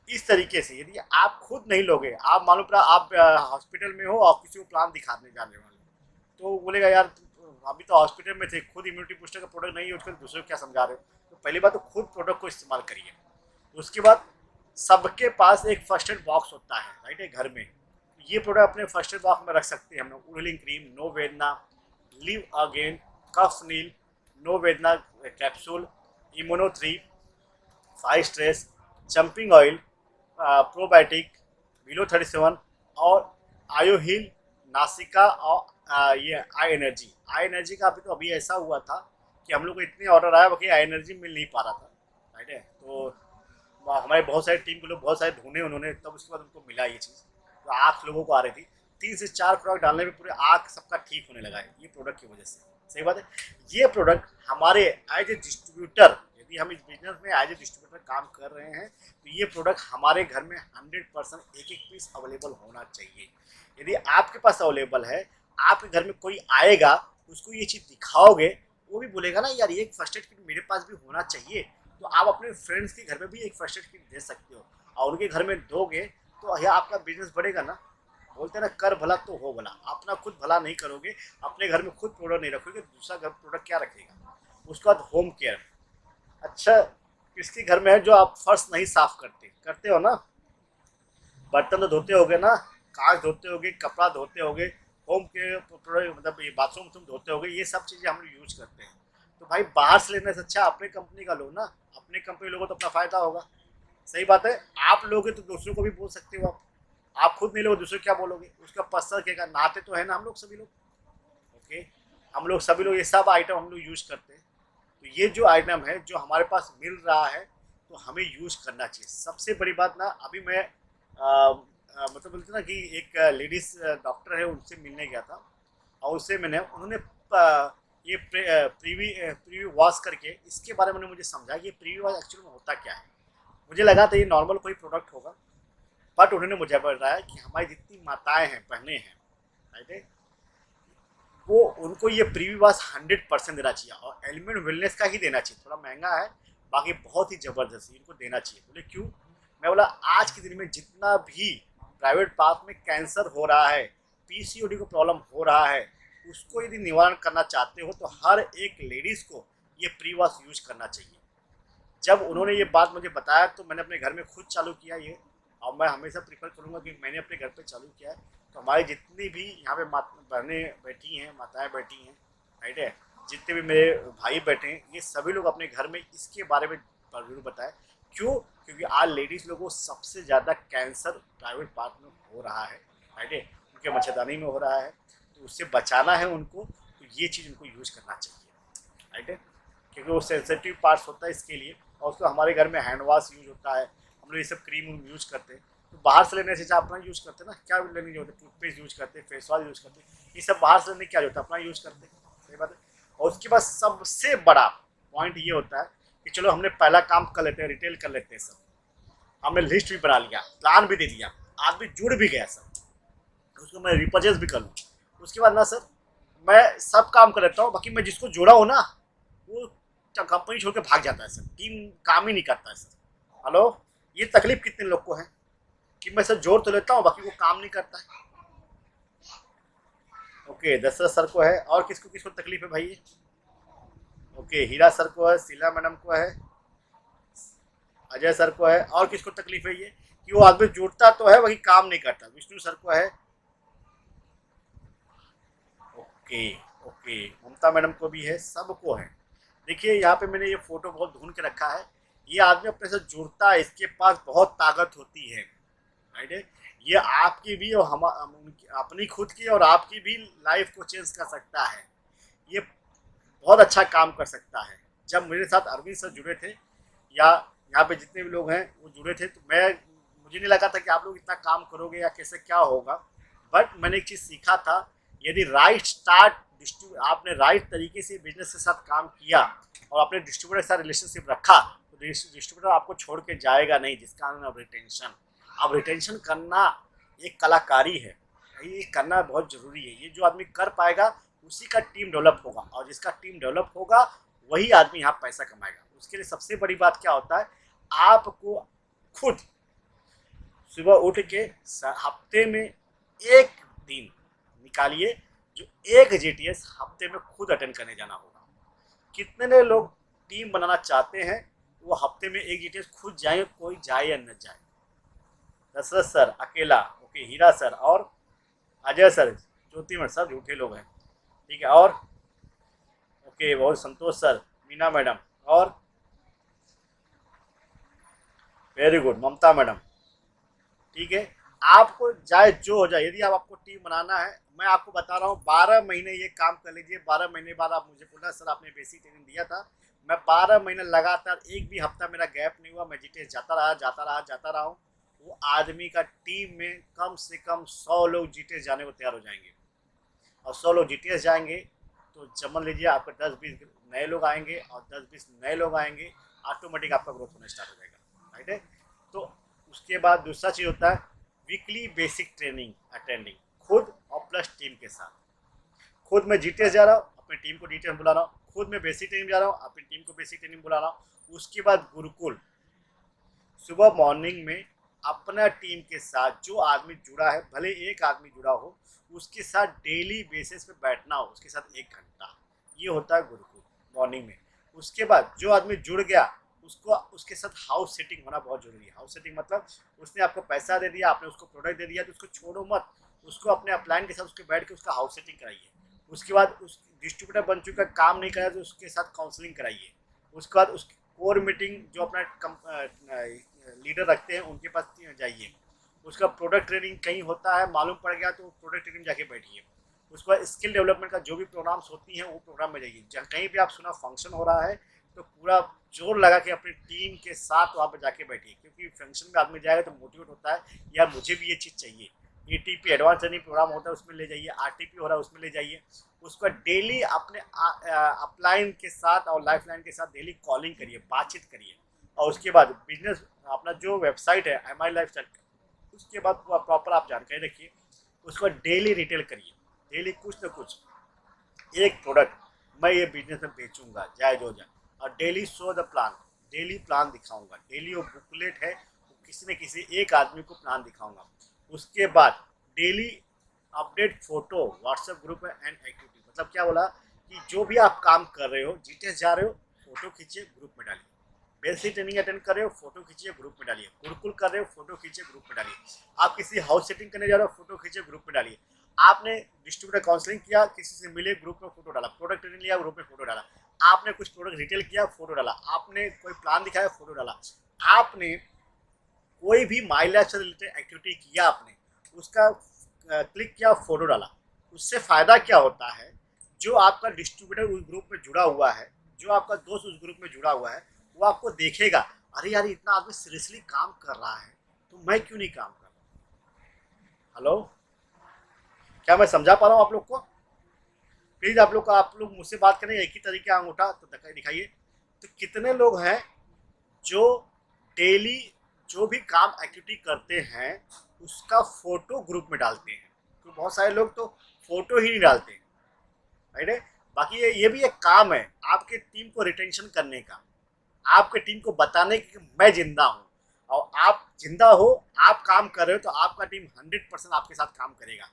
Speaker 1: इस तरीके से यदि आप खुद नहीं लोगे, आप मालूम पड़ा आप हॉस्पिटल में हो और किसी को प्लान दिखाने जाने वाले, तो बोलेगा यार अभी तो हॉस्पिटल में थे, खुद इम्यूनिटी बूस्टर का प्रोडक्ट नहीं यूज कर दूसरे को क्या समझा रहे हो? तो पहली बात तो खुद प्रोडक्ट को इस्तेमाल करिए। उसके बाद सबके पास एक फर्स्ट एड बॉक्स होता है, राइट है, घर में, ये प्रोडक्ट अपने फर्स्ट एड बॉक्स में रख सकते हैं हम लोग। उर्लिंग क्रीम, नो वेदना, लिव अगेन, कफ नील, नो वेदना capsule, immuno 3, 5 stress, jumping oil, probiotic, below 37, और आयो हील, नासिका, और ये आई एनर्जी का अभी ऐसा हुआ था कि हम लोग को इतने ऑर्डर आया बाकी आई एनर्जी मिल नहीं पा रहा था, राइट है, तो हमारे बहुत सारे टीम के लोग बहुत सारे ढूंढे उन्होंने, तब उसके बाद उनको मिला ये चीज़। तो आँख लोगों को आ रही थी, 3 से 4 प्रोडक्ट डालने में पूरे आँख सबका ठीक होने लगा है ये प्रोडक्ट की वजह से। सही बात है। ये प्रोडक्ट हमारे एज ए डिस्ट्रीब्यूटर, यदि हम इस बिजनेस में एज ए डिस्ट्रीब्यूटर काम कर रहे हैं तो ये प्रोडक्ट हमारे घर में 100% एक एक पीस अवेलेबल होना चाहिए। यदि आपके पास अवेलेबल है, आपके घर में कोई आएगा उसको ये चीज़ दिखाओगे, वो भी बोलेगा ना यार ये एक फर्स्ट एड किट मेरे पास भी होना चाहिए, तो आप अपने फ्रेंड्स के घर में भी एक फर्स्ट एड किट दे सकते हो और उनके घर में दोगे तो यह आपका बिजनेस बढ़ेगा ना। बोलते हैं ना कर भला तो हो भला, अपना खुद भला नहीं करोगे, अपने घर में खुद प्रोडक्ट नहीं रखोगे, दूसरा घर प्रोडक्ट क्या रखेगा? उसके बाद होम केयर। अच्छा, किसके घर में है जो आप फर्श नहीं साफ करते? करते हो ना, बर्तन तो धोते होगे ना, कांच धोते होगे, कपड़ा धोते होगे, होम केयर प्रोडक्ट मतलब ये बाथरूम तुम धोते होगे, ये सब चीज़ें हम लोग यूज करते हैं। तो भाई बाहर से लेने से अच्छा अपने कंपनी का लो ना, अपने कंपनी लोगों तो अपना फायदा होगा। सही बात है। आप लोगे तो दूसरों को भी बोल सकते हो, आप खुद नहीं लोगे दूसरे क्या बोलोगे? उसका पसर क्या नहाते तो है ना हम लोग सभी लोग, ओके, हम लोग सभी लोग ये सब आइटम हम लोग यूज करते हैं। तो ये जो आइटम है जो हमारे पास मिल रहा है तो हमें यूज करना चाहिए। सबसे बड़ी बात ना, अभी मैं मतलब बोलते ना कि एक लेडीज डॉक्टर है उनसे मिलने गया था और उससे मैंने उन्होंने ये प्रीव्यू वॉश करके इसके बारे में मुझे समझा ये प्रीव्यू वॉश एक्चुअली में होता क्या है। मुझे लगा था ये नॉर्मल कोई प्रोडक्ट होगा, बट उन्होंने मुझे बताया कि हमारी जितनी माताएं हैं, बहनें हैं, राइट है, वो उनको ये प्रीव्यू वॉश 100% देना चाहिए और एलिमेंट वेलनेस का ही देना चाहिए। थोड़ा महंगा है, बाकी बहुत ही ज़बरदस्त इनको देना चाहिए। बोले क्यों? मैं बोला आज के दिन में जितना भी प्राइवेट पार्ट में कैंसर हो रहा है, पीसीओडी को प्रॉब्लम हो रहा है, उसको यदि निवारण करना चाहते हो तो हर एक लेडीज़ को ये प्री वॉश यूज करना चाहिए। जब उन्होंने ये बात मुझे बताया तो मैंने अपने घर में खुद चालू किया ये, और मैं हमेशा प्रीफर करूँगा कि मैंने अपने घर पे चालू किया है। तो हमारी जितनी भी यहाँ पे बहनें बैठी हैं, माताएं बैठी हैं, राइट है, जितने भी मेरे भाई बैठे हैं, ये सभी लोग अपने घर में इसके बारे में जरूर बताएं। क्यों? क्योंकि आज लेडीज़ लोगों को सबसे ज़्यादा कैंसर प्राइवेट पार्ट में हो रहा है, राइट है, उनके मच्छरदानी में हो रहा है, तो उससे बचाना है उनको, तो ये चीज़ उनको यूज करना चाहिए, राइट है, क्योंकि वो सेंसिटिव पार्ट्स होता है इसके लिए। और उसको हमारे घर में हैंड वॉश यूज होता है, हम लोग ये सब क्रीम यूज करते हैं, तो बाहर से लेने से अच्छा अपना यूज़ करते ना, क्या लेने की जरूरत है, टूथपेस्ट यूज़ करते, फेस वॉश यूज़ करते, ये सब बाहर से लेने की क्या जरूरत है, अपना यूज़ करते। सही बात है। और उसके बाद सबसे बड़ा पॉइंट ये होता है कि चलो हमने पहला काम कर लेते हैं, रिटेल कर लेते हैं सब, हमने लिस्ट भी बना लिया, प्लान भी दे दिया, आदमी जुड़ भी गया सर, उसको मैं रिपर्चेज भी कर लूँ, उसके बाद ना सर मैं सब काम कर लेता हूँ, बाकी मैं जिसको जोड़ा हो ना वो कंपनी छोड़ के भाग जाता है सर, टीम काम ही नहीं करता है सर। हेलो, ये तकलीफ कितने लोग को है कि मैं सर जोड़ तो लेता हूँ बाकी वो काम नहीं करता है। ओके, दशरथ सर को है, और किसको किसको तकलीफ है भाई? ओके, हीरा सर को है, शीला मैडम को है, अजय सर को है, और किसको तकलीफ है ये कि वो आदमी जुड़ता तो है वही काम नहीं करता? विष्णु सर को है। ओके ओके, ममता मैडम को भी है, सबको है। देखिए यहाँ पे मैंने ये फोटो बहुत ढूंढ के रखा है, ये आदमी अपने से जुड़ता है, इसके पास बहुत ताकत होती है, राइट है। ये आपकी भी और हम अपनी खुद की और आपकी भी लाइफ को चेंज कर सकता है, ये बहुत अच्छा काम कर सकता है। जब मेरे साथ अरविंद सर जुड़े थे या यहाँ पे जितने भी लोग हैं वो जुड़े थे, तो मुझे नहीं लगा था कि आप लोग इतना काम करोगे या कैसे क्या होगा, बट मैंने एक चीज़ सीखा था, यदि राइट स्टार्ट आपने राइट तरीके से बिजनेस के साथ काम किया और अपने डिस्ट्रीब्यूटर के साथ रिलेशनशिप रखा तो डिस्ट्रीब्यूटर आपको छोड़ के जाएगा नहीं, जिसका नाम है रिटेंशन। अब रिटेंशन करना एक कलाकारी है, ये करना बहुत ज़रूरी है। ये जो आदमी कर पाएगा उसी का टीम डेवलप होगा, और जिसका टीम डेवलप होगा वही आदमी यहाँ पैसा कमाएगा। उसके लिए सबसे बड़ी बात क्या होता है, आपको खुद सुबह उठ के हफ्ते में एक दिन निकालिए जो एक जीटीएस हफ्ते में खुद अटेंड करने जाना होगा। कितने लोग टीम बनाना चाहते हैं वो हफ्ते में एक जीटीएस खुद जाए, कोई जाए या न जाए। दशरथ सर अकेला, ओके, हीरा सर और अजय सर, ज्योतिमठ सर झूठे लोग हैं, ठीक है, और ओके, बहुत संतोष सर, मीना मैडम, और वेरी गुड ममता मैडम, ठीक है। आपको चाहे जो हो जाए, यदि आपको टीम बनाना है, मैं आपको बता रहा हूँ 12 महीने ये काम कर लीजिए। 12 महीने बाद आप मुझे बोला सर आपने बेसिक ट्रेनिंग दिया था, मैं 12 महीने लगातार एक भी हफ्ता मेरा गैप नहीं हुआ, मैं जीटीएस जाता रहा हूँ। वो आदमी का टीम में कम से कम 100 लोग जीटीएस जाने को तैयार हो जाएंगे, और 100 लोग जीटीएस जाएंगे तो समझ लीजिए आपके 10-20 नए लोग आएंगे, और 10-20 नए लोग आएंगे, ऑटोमेटिक आपका ग्रोथ होना स्टार्ट हो जाएगा, राइट है। तो उसके बाद दूसरा चीज़ होता है वीकली बेसिक ट्रेनिंग अटेंडिंग, खुद और प्लस टीम के साथ। खुद मैं जीटीएस जा रहा हूँ, अपनी टीम को जीटीएस बुला रहा हूँ, खुद मैं बेसिक ट्रेनिंग जा रहा हूँ, अपनी टीम को बेसिक ट्रेनिंग बुला रहा हूँ। उसके बाद गुरुकुल, सुबह मॉर्निंग में अपना टीम के साथ जो आदमी जुड़ा है, भले एक आदमी जुड़ा हो, उसके साथ डेली बेसिस पे बैठना हो, उसके साथ 1 घंटा, ये होता है गुरुकुल मॉर्निंग में। उसके बाद जो आदमी जुड़ गया उसको उसके साथ हाउस सेटिंग होना बहुत जरूरी है। हाउस सेटिंग मतलब उसने आपको पैसा दे दिया, आपने उसको प्रोडक्ट दे दिया, तो उसको छोड़ो मत, उसको अपने अपलाइन के साथ उसके बैठ के उसका हाउस सेटिंग कराइए। उसके बाद उस डिस्ट्रीब्यूटर बन चुका काम नहीं करा तो उसके साथ काउंसलिंग कराइए। उसके बाद उस कोर मीटिंग जो अपना लीडर रखते हैं उनके पास जाइए। उसका प्रोडक्ट ट्रेनिंग कहीं होता है, मालूम पड़ गया तो प्रोडक्ट ट्रेनिंग जाके बैठिए। उसके बाद स्किल डेवलपमेंट का जो भी प्रोग्राम्स होती हैं वो प्रोग्राम में जाइए। जहाँ कहीं भी आप सुना फंक्शन हो रहा है तो पूरा जोर लगा के अपनी टीम के साथ वहाँ पर जाके बैठिए, क्योंकि फंक्शन में आदमी जाएगा तो मोटिवेट होता है, यार मुझे भी ये चीज़ चाहिए। एटीपी एडवांस ट्रेनिंग प्रोग्राम होता है उसमें ले जाइए, आरटीपी हो रहा है उसमें ले जाइए। उसका डेली अपने अपलाइन के साथ और लाइफ लाइन के साथ डेली कॉलिंग करिए, बातचीत करिए। और उसके बाद बिजनेस अपना जो वेबसाइट है MI लाइफस्टाइल, उसके बाद प्रॉपर आप जानकारी रखिए। उसको डेली रिटेल करिए, डेली कुछ ना कुछ एक प्रोडक्ट मैं ये बिजनेस में बेचूंगा जाए जो जाए, और daily show the plan, daily plan दिखाऊंगा। डेली वो बुकलेट है, किसी न किसी एक आदमी को प्लान दिखाऊंगा। उसके बाद daily update photo WhatsApp group में एंड एक्टिविटी, मतलब क्या बोला कि जो भी आप काम कर रहे हो, जीटीएस जा रहे हो, फोटो खींचिए ग्रुप में डालिए। बेसिक ट्रेनिंग अटेंड कर रहे हो, फोटो खींचिए ग्रुप में डालिए। गुरुकुल कर रहे हो, फोटो खींचिए ग्रुप में डालिए। आप किसी हाउस सेटिंग करने जा रहे हो, फोटो खींचिए ग्रुप में डालिए। आपने डिस्ट्रीब्यूटर काउंसलिंग किया, किसी से मिले, ग्रुप में फोटो डाला। प्रोडक्ट ट्रेनिंग लिया, ग्रुप में फोटो डाला। आपने कुछ प्रोडक्ट रिटेल किया, फोटो डाला। आपने कोई प्लान दिखाया, फोटो डाला। आपने कोई भी माई लाइफ से रिलेटेड एक्टिविटी किया, आपने उसका क्लिक किया, फोटो डाला। उससे फ़ायदा क्या होता है, जो आपका डिस्ट्रीब्यूटर उस ग्रुप में जुड़ा हुआ है, जो आपका दोस्त उस ग्रुप में जुड़ा हुआ है, वो आपको देखेगा, अरे यार इतना आदमी सीरियसली काम कर रहा है, तो तो मैं क्यों नहीं काम कर रहा? हेलो, क्या मैं समझा पा रहा हूँ आप लोग को? प्लीज आप लोग मुझसे बात करें एक ही तरीके अंगूठा तो दिखाइए। तो कितने लोग हैं जो डेली जो भी काम एक्टिविटी करते हैं उसका फोटो ग्रुप में डालते हैं? तो बहुत सारे लोग तो फोटो ही नहीं डालते, राइट है। बाकी ये भी एक काम है आपके टीम को रिटेंशन करने का, आपके टीम को बताने की कि मैं जिंदा हूँ, और आप जिंदा हो, आप काम कर रहे हो, तो आपका टीम 100% आपके साथ काम करेगा।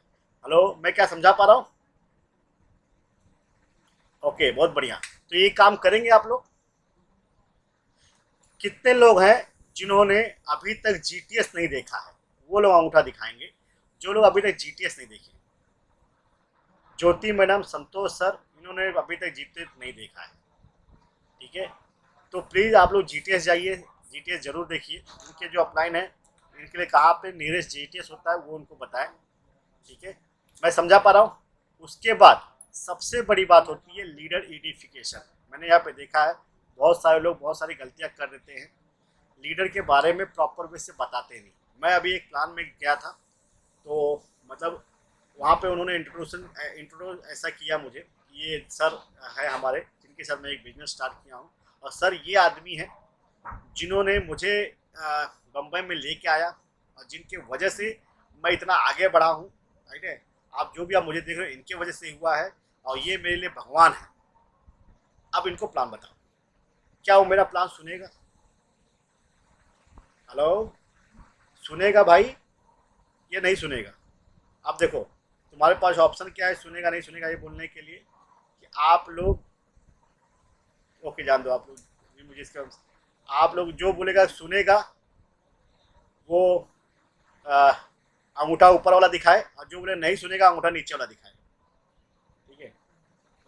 Speaker 1: हेलो, मैं क्या समझा पा रहा हूँ? ओके, बहुत बढ़िया। तो ये काम करेंगे आप लोग। कितने लोग हैं जिन्होंने अभी तक जीटीएस नहीं देखा है? वो लोग अंगूठा दिखाएंगे जो लोग अभी तक जीटीएस नहीं देखे। ज्योति मैडम, संतोष सर, इन्होंने अभी तक जीटीएस नहीं देखा है, ठीक है। तो प्लीज़ आप लोग जीटीएस जाइए, जीटीएस जरूर देखिए। इनके जो अपलाइन है इनके लिए कहाँ पे नियरेस्ट जीटीएस होता है वो उनको बताएं, ठीक है। मैं समझा पा रहा हूँ। उसके बाद सबसे बड़ी बात होती है लीडर एडिफिकेशन। मैंने यहाँ पे देखा है बहुत सारे लोग बहुत सारी गलतियाँ कर देते हैं, लीडर के बारे में प्रॉपर वे से बताते नहीं। मैं अभी एक प्लान में गया था, तो मतलब वहाँ पे उन्होंने इंट्रोड्यूस ऐसा किया मुझे, ये सर है हमारे जिनके साथ मैं एक बिजनेस स्टार्ट किया हूँ, और सर ये आदमी है जिन्होंने मुझे बम्बई में लेके आया और जिनके वजह से मैं इतना आगे बढ़ा हूँ, राइट है। आप जो भी आप मुझे देख रहे हो इनके वजह से हुआ है, और ये मेरे लिए भगवान है। अब इनको प्लान बताओ, क्या वो मेरा प्लान सुनेगा? हेलो, सुनेगा भाई ये नहीं सुनेगा? अब देखो तुम्हारे पास ऑप्शन क्या है सुनेगा नहीं सुनेगा ये बोलने के लिए, कि आप लोग ओके जान दो, आप लोग ये मुझे इसका आप लोग जो बोलेगा सुनेगा वो अंगूठा ऊपर वाला दिखाए, और जो बोले नहीं सुनेगा अंगूठा नीचे वाला दिखाए, ठीक है।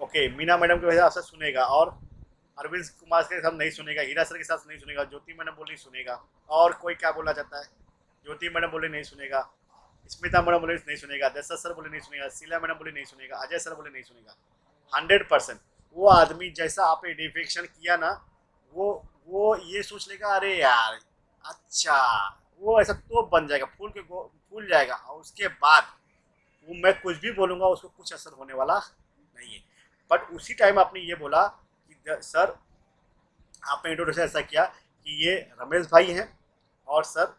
Speaker 1: ओके, मीना मैडम की वजह से सुनेगा, और अरविंद कुमार के साथ नहीं सुनेगा, हीरा सर के साथ नहीं सुनेगा, ज्योति मैडम बोली सुनेगा, और कोई क्या बोलना चाहता है? ज्योति मैडम बोले नहीं सुनेगा, स्मिता मैडम बोले नहीं सुनेगा, दशरथ सर बोले नहीं सुनेगा, शीला मैडम बोले नहीं सुनेगा, अजय सर बोले नहीं सुनेगा। 100% वो आदमी जैसा आपने डिफेक्शन किया ना, वो ये सोच लेगा अरे यार अच्छा, वो ऐसा तोप बन जाएगा, फूल जाएगा, और उसके बाद वो मैं कुछ भी बोलूँगा उसको कुछ असर होने वाला नहीं है। बट उसी टाइम आपने ये बोला कि सर आपने इंट्रोडक्शन ऐसा किया कि ये रमेश भाई हैं, और सर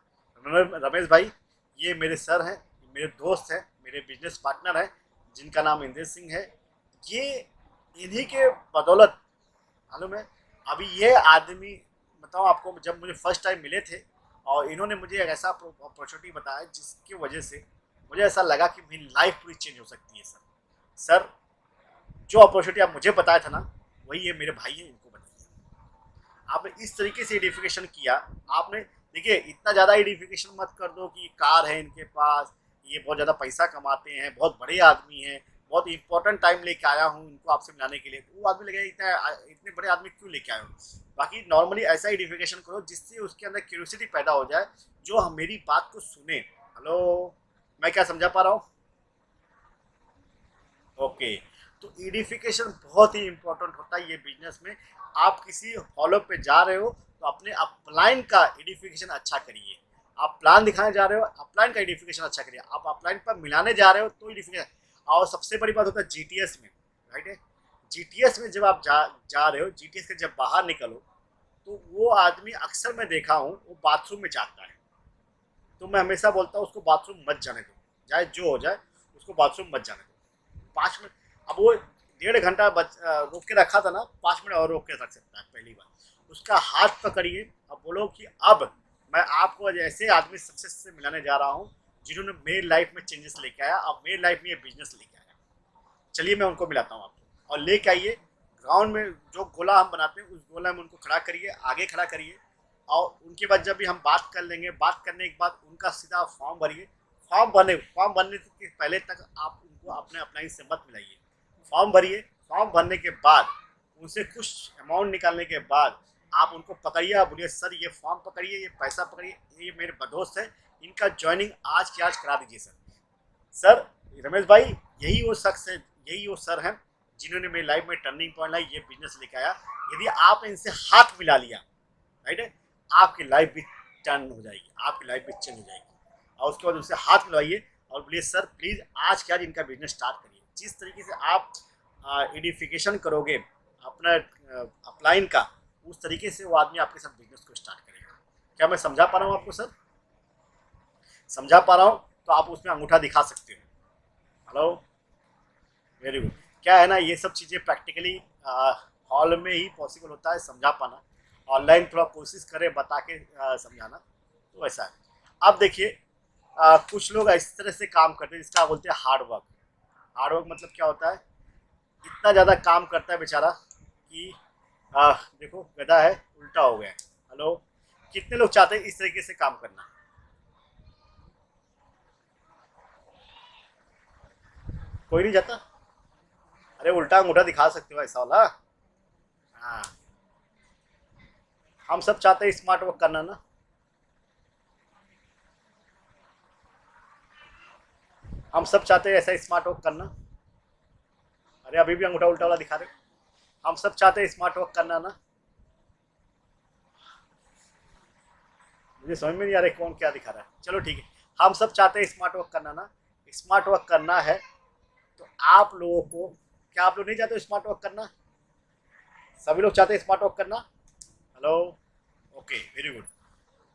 Speaker 1: रमेश भाई ये मेरे सर हैं, मेरे दोस्त हैं, मेरे बिजनेस पार्टनर हैं जिनका नाम इंद्र सिंह है। ये इन्हीं के बदौलत मालूम है अभी ये आदमी, बताऊँ आपको, जब मुझे फर्स्ट टाइम मिले थे और इन्होंने मुझे एक ऐसा अपॉर्चुनिटी बताया जिसकी वजह से मुझे ऐसा लगा कि मेरी लाइफ पूरी चेंज हो सकती है। सर जो अपॉर्चुनिटी आप मुझे बताया था ना, वही ये मेरे भाई हैं, इनको बताइए। आपने इस तरीके से एडिफिकेशन किया। आपने देखिए इतना ज़्यादा एडिफिकेशन मत कर दो कि कार है इनके पास, ये बहुत ज़्यादा पैसा कमाते हैं, बहुत बड़े आदमी हैं, बहुत इंपॉर्टेंट टाइम लेके आया हूँ इनको आपसे मिलाने के लिए। तो वो आदमी लगेगा इतने बड़े आदमी क्यों लेके आए हो। बाकी नॉर्मली ऐसा एडिफिकेशन करो जिससे उसके अंदर क्यूरियोसिटी पैदा हो जाए, जो मेरी बात को सुने। हेलो, मैं क्या समझा पा रहा हूँ? ओके, तो एडिफिकेशन बहुत ही इंपॉर्टेंट होता है ये बिजनेस में। आप किसी फॉलो पे जा रहे हो तो अपने अपलाइन का एडिफिकेशन अच्छा करिए। आप प्लान दिखाने जा रहे हो, अपलाइन का एडिफिकेशन अच्छा करिए। आप अपलाइन पर मिलाने जा रहे हो तो एडिफिकेशन। और सबसे बड़ी बात होता है जीटीएस में, राइट है। जीटीएस में जब आप जा रहे हो, जीटीएस के जब बाहर निकलो तो वो आदमी अक्सर मैं देखा हूँ वो बाथरूम में जाता है। तो मैं हमेशा बोलता हूँ उसको बाथरूम मत जाने दो, चाहे जो हो जाए उसको बाथरूम मत जाने दो। 5 मिनट, अब वो 1.5 घंटा रोक के रखा था ना, 5 मिनट और रोक के रख सकता है। पहली बार उसका हाथ पकड़िए और बोलो कि अब मैं आपको ऐसे आदमी सक्सेस से मिलाने जा रहा हूँ जिन्होंने मेरी लाइफ में चेंजेस लेके आया, अब मेरी लाइफ में ये बिजनेस लेके आया। चलिए मैं उनको मिलाता हूँ आपको, और लेके आइए ग्राउंड में जो गोला हम बनाते हैं उस गोला में उनको खड़ा करिए, आगे खड़ा करिए, और उनके बाद जब भी हम बात कर लेंगे, बात करने के बाद उनका सीधा फॉर्म भरिए। फॉर्म भरने के पहले तक आप उनको अपने अपलाइन से मत मिलाइए। फॉर्म भरिए, फॉर्म भरने के बाद उनसे कुछ अमाउंट निकालने के बाद आप उनको पकड़िए और बोलिए सर ये फॉर्म पकड़िए, ये पैसा पकड़िए, ये मेरे दोस्त है, इनका ज्वाइनिंग आज के आज करा दीजिए सर। रमेश भाई यही वो शख्स है, यही वो सर हैं जिन्होंने मेरी लाइफ में टर्निंग पॉइंट लाई, ये बिजनेस लेके आया। यदि आप इनसे हाथ मिला लिया, राइट है, आपकी लाइफ भी टर्न हो जाएगी, आपकी लाइफ भी चेंज हो जाएगी। और उसके बाद उससे हाथ मिलवाइए और बोलिए सर प्लीज़ आज के आज इनका बिजनेस स्टार्ट करिए। जिस तरीके से आप एडिफिकेशन करोगे अपना अपलाइन का, उस तरीके से वो आदमी आपके साथ बिजनेस को स्टार्ट करेगा। क्या मैं समझा पा रहा हूँ आपको सर? समझा पा रहा हूँ? तो आप उसमें अंगूठा दिखा सकते हो। Hello, very good. क्या है ना, ये सब चीज़ें प्रैक्टिकली हॉल में ही पॉसिबल होता है समझा पाना। ऑनलाइन थोड़ा कोशिश करें बता के समझाना, तो ऐसा है। अब देखिए कुछ लोग इस तरह से काम करते हैं जिसका बोलते हैं हार्ड वर्क। हार्ड वर्क मतलब क्या होता है? इतना ज़्यादा काम करता है बेचारा कि देखो गधा है उल्टा हो गया है। हेलो, कितने लोग चाहते हैं इस तरीके से काम करना? कोई नहीं चाहता? अरे उल्टा अंगूठा दिखा सकते हो ऐसा वाला। हाँ, हम सब चाहते हैं स्मार्ट वर्क करना ना। हम सब चाहते हैं ऐसा स्मार्ट वर्क करना। अरे अभी भी अंगूठा उल्टा वाला दिखा रहे हो। हम सब चाहते हैं स्मार्ट वर्क करना ना। मुझे समझ में नहीं आ रहा कौन क्या दिखा रहा है। चलो ठीक है, हम सब चाहते हैं स्मार्ट वर्क करना ना। स्मार्ट वर्क करना है तो आप लोगों को, क्या आप लोग नहीं चाहते स्मार्ट वर्क करना? सभी लोग चाहते हैं स्मार्ट वर्क करना। Hello, okay, very good.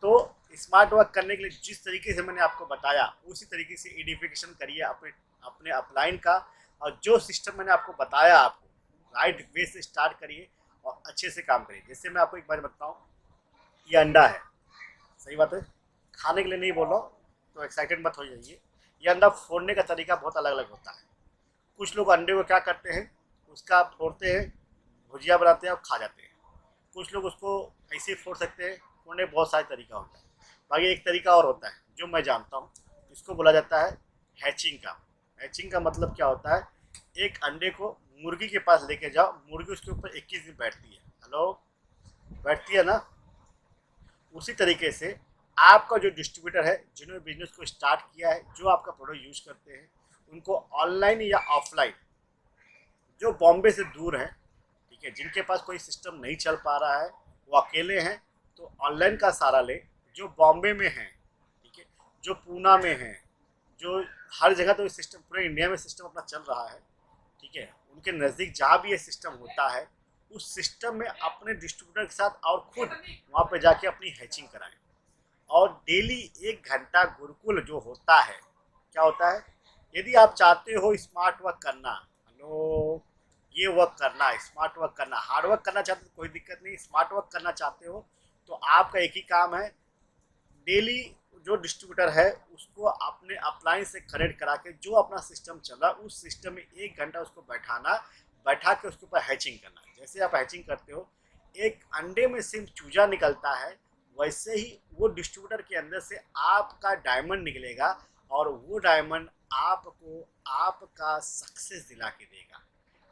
Speaker 1: तो स्मार्ट वर्क करने के लिए जिस तरीके से मैंने आपको बताया उसी तरीके से एडिफिकेशन करिए अपने अपने अपलाइन का। और जो सिस्टम मैंने आपको बताया आपको राइट वे से स्टार्ट करिए और अच्छे से काम करिए। जैसे मैं आपको एक बार बताऊँ, ये अंडा है, सही बात है, खाने के लिए नहीं बोल रहा हूँ तो एक्साइटेड मत हो जाइए। ये अंडा फोड़ने का तरीका बहुत अलग अलग होता है। कुछ लोग अंडे को क्या करते हैं, उसका फोड़ते हैं, भुजिया बनाते हैं और खा जाते हैं। कुछ लोग उसको ऐसे फोड़ सकते हैं, फोड़ने बहुत सारे तरीका होता है। बाकी एक तरीका और होता है जो मैं जानता हूँ, इसको बोला जाता है हैचिंग का। हैचिंग का मतलब क्या होता है? एक अंडे को मुर्गी के पास लेके जाओ, मुर्गी उसके ऊपर 21 दिन बैठती है। हेलो, बैठती है ना? उसी तरीके से आपका जो डिस्ट्रीब्यूटर है, जिन्होंने बिजनेस को स्टार्ट किया है, जो आपका प्रोडक्ट यूज करते हैं, उनको ऑनलाइन या ऑफलाइन, जो बॉम्बे से दूर है, ठीक है, जिनके पास कोई सिस्टम नहीं चल पा रहा है, वो अकेले हैं, तो ऑनलाइन का सहारा ले। जो बॉम्बे में हैं, ठीक है, जो पूना में हैं, जो हर जगह तो सिस्टम पूरे इंडिया में सिस्टम अपना चल रहा है, ठीक है, उनके नज़दीक जहाँ भी ये सिस्टम होता है, उस सिस्टम में अपने डिस्ट्रीब्यूटर के साथ और खुद वहाँ पे जाके अपनी हैचिंग कराएं। और डेली 1 घंटा गुरुकुल जो होता है, क्या होता है? यदि आप चाहते हो स्मार्ट वर्क करना, हेलो, ये वर्क करना, स्मार्ट वर्क करना, हार्ड वर्क करना चाहते हो तो कोई दिक्कत नहीं, स्मार्ट वर्क करना चाहते हो तो आपका एक ही काम है, डेली जो डिस्ट्रीब्यूटर है उसको अपने अपलाइन से कनेक्ट करा के जो अपना सिस्टम चल रहा है उस सिस्टम में 1 घंटा उसको बैठा के उसके ऊपर हैचिंग करना। जैसे आप हैचिंग करते हो, एक अंडे में सिर्फ चूजा निकलता है, वैसे ही वो डिस्ट्रीब्यूटर के अंदर से आपका डायमंड निकलेगा और वो डायमंड आपको आपका सक्सेस दिला के देगा।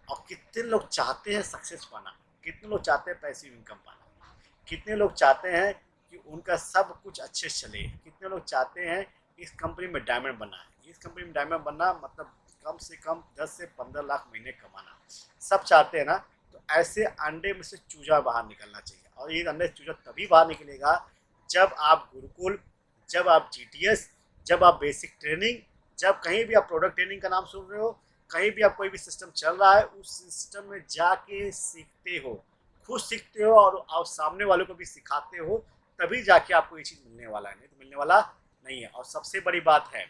Speaker 1: और कितने लोग चाहते हैं सक्सेस पाना, कितने लोग चाहते हैं पैसिव इनकम पाना, कितने लोग चाहते हैं कि उनका सब कुछ अच्छे से चले, कितने लोग चाहते हैं इस कंपनी में डायमंड बनना है। इस कंपनी में डायमंड बनना मतलब कम से कम 10 से 15 लाख महीने कमाना, सब चाहते हैं ना। तो ऐसे अंडे में से चूजा बाहर निकलना चाहिए। और ये अंडे चूजा तभी बाहर निकलेगा जब आप गुरुकुल, जब आप GTS, जब आप बेसिक ट्रेनिंग, जब कहीं भी आप प्रोडक्ट ट्रेनिंग का नाम सुन रहे हो, कहीं भी आप कोई भी सिस्टम चल रहा है, उस सिस्टम में जाके सीखते हो, खुद सीखते हो और आप सामने वालों को भी सिखाते हो, तभी जाके आपको ये चीज़ मिलने वाला है, नहीं तो मिलने वाला नहीं है। और सबसे बड़ी बात है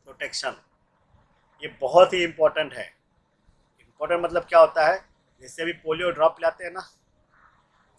Speaker 1: प्रोटेक्शन, ये बहुत ही इम्पोर्टेंट है। इम्पोर्टेंट मतलब क्या होता है? जैसे अभी पोलियो ड्रॉप पिलाते हैं ना,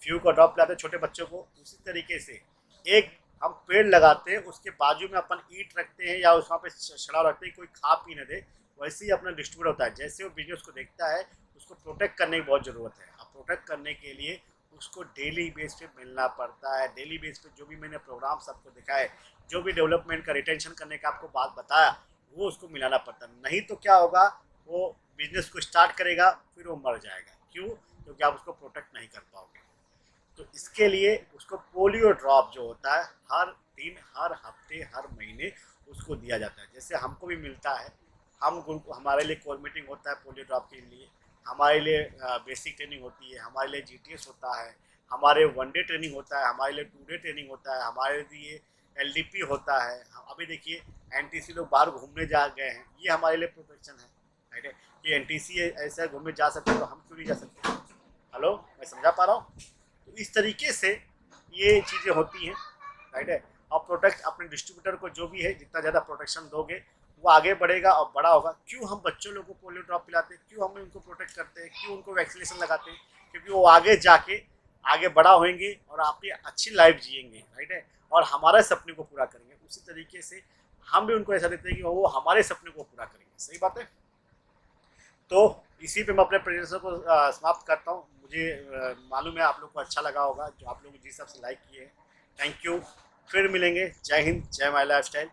Speaker 1: फ्लू का ड्रॉप पिलाते हैं छोटे बच्चों को, उसी तरीके से एक हम पेड़ लगाते हैं, उसके बाजू में अपन ईंट रखते हैं या उस वहाँ पे छड़ाव रखते हैं, कोई खा पी न दे, वैसे ही अपना डिस्ट्रीब्यूटर होता है। जैसे वो बिजनेस को देखता है, उसको प्रोटेक्ट करने की बहुत ज़रूरत है। अब प्रोटेक्ट करने के लिए उसको डेली बेस पे मिलना पड़ता है। डेली बेस पे जो भी मैंने प्रोग्राम सबको दिखाए, जो भी डेवलपमेंट का रिटेंशन करने का आपको बात बताया, वो उसको मिलाना पड़ता है। नहीं तो क्या होगा, वो बिजनेस को स्टार्ट करेगा फिर वो मर जाएगा। क्यों? क्योंकि आप उसको प्रोटेक्ट नहीं कर पाओगे। तो इसके लिए उसको पोलियो ड्रॉप जो होता है, हर दिन, हर हफ्ते, हर महीने उसको दिया जाता है। जैसे हमको भी मिलता है, हमारे लिए कोर मीटिंग होता है पोलियो ड्रॉप के लिए, हमारे लिए बेसिक ट्रेनिंग होती है, हमारे लिए GTS होता है, हमारे 1 डे ट्रेनिंग होता है, हमारे लिए 2 डे ट्रेनिंग होता है, हमारे लिए LDP होता है। अभी देखिए NTC लोग बाहर घूमने जा गए हैं, ये हमारे लिए प्रोटेक्शन है, राइट है। कि NTC ऐसा घूमने जा सकते हैं तो हम क्यों नहीं जा सकते? हेलो, मैं समझा पा रहा हूँ? तो इस तरीके से ये चीज़ें होती हैं, राइट है। और प्रोटेक्ट अपने डिस्ट्रीब्यूटर को जो भी है, जितना ज़्यादा प्रोटेक्शन दोगे वो आगे बढ़ेगा और बड़ा होगा। क्यों हम बच्चों लोगों को पोलियो ड्रॉप पिलाते हैं, क्यों हम उनको प्रोटेक्ट करते हैं, क्यों उनको वैक्सीनेशन लगाते हैं? क्योंकि वो आगे जाके आगे बड़ा होंगे और आपकी अच्छी लाइफ जिएंगे, राइट है, और हमारे सपने को पूरा करेंगे। उसी तरीके से हम भी उनको ऐसा देते हैं कि वो हमारे सपने को पूरा करेंगे। सही बात है। तो इसी पे मैं अपने प्रेजेंटेशन को समाप्त करता हूँ। मुझे मालूम है आप लोग को अच्छा लगा होगा, जो आप लोग जिस हिसाब से लाइक किए हैं। Thank you. फिर मिलेंगे। जय हिंद, जय माय लाइफ स्टाइल।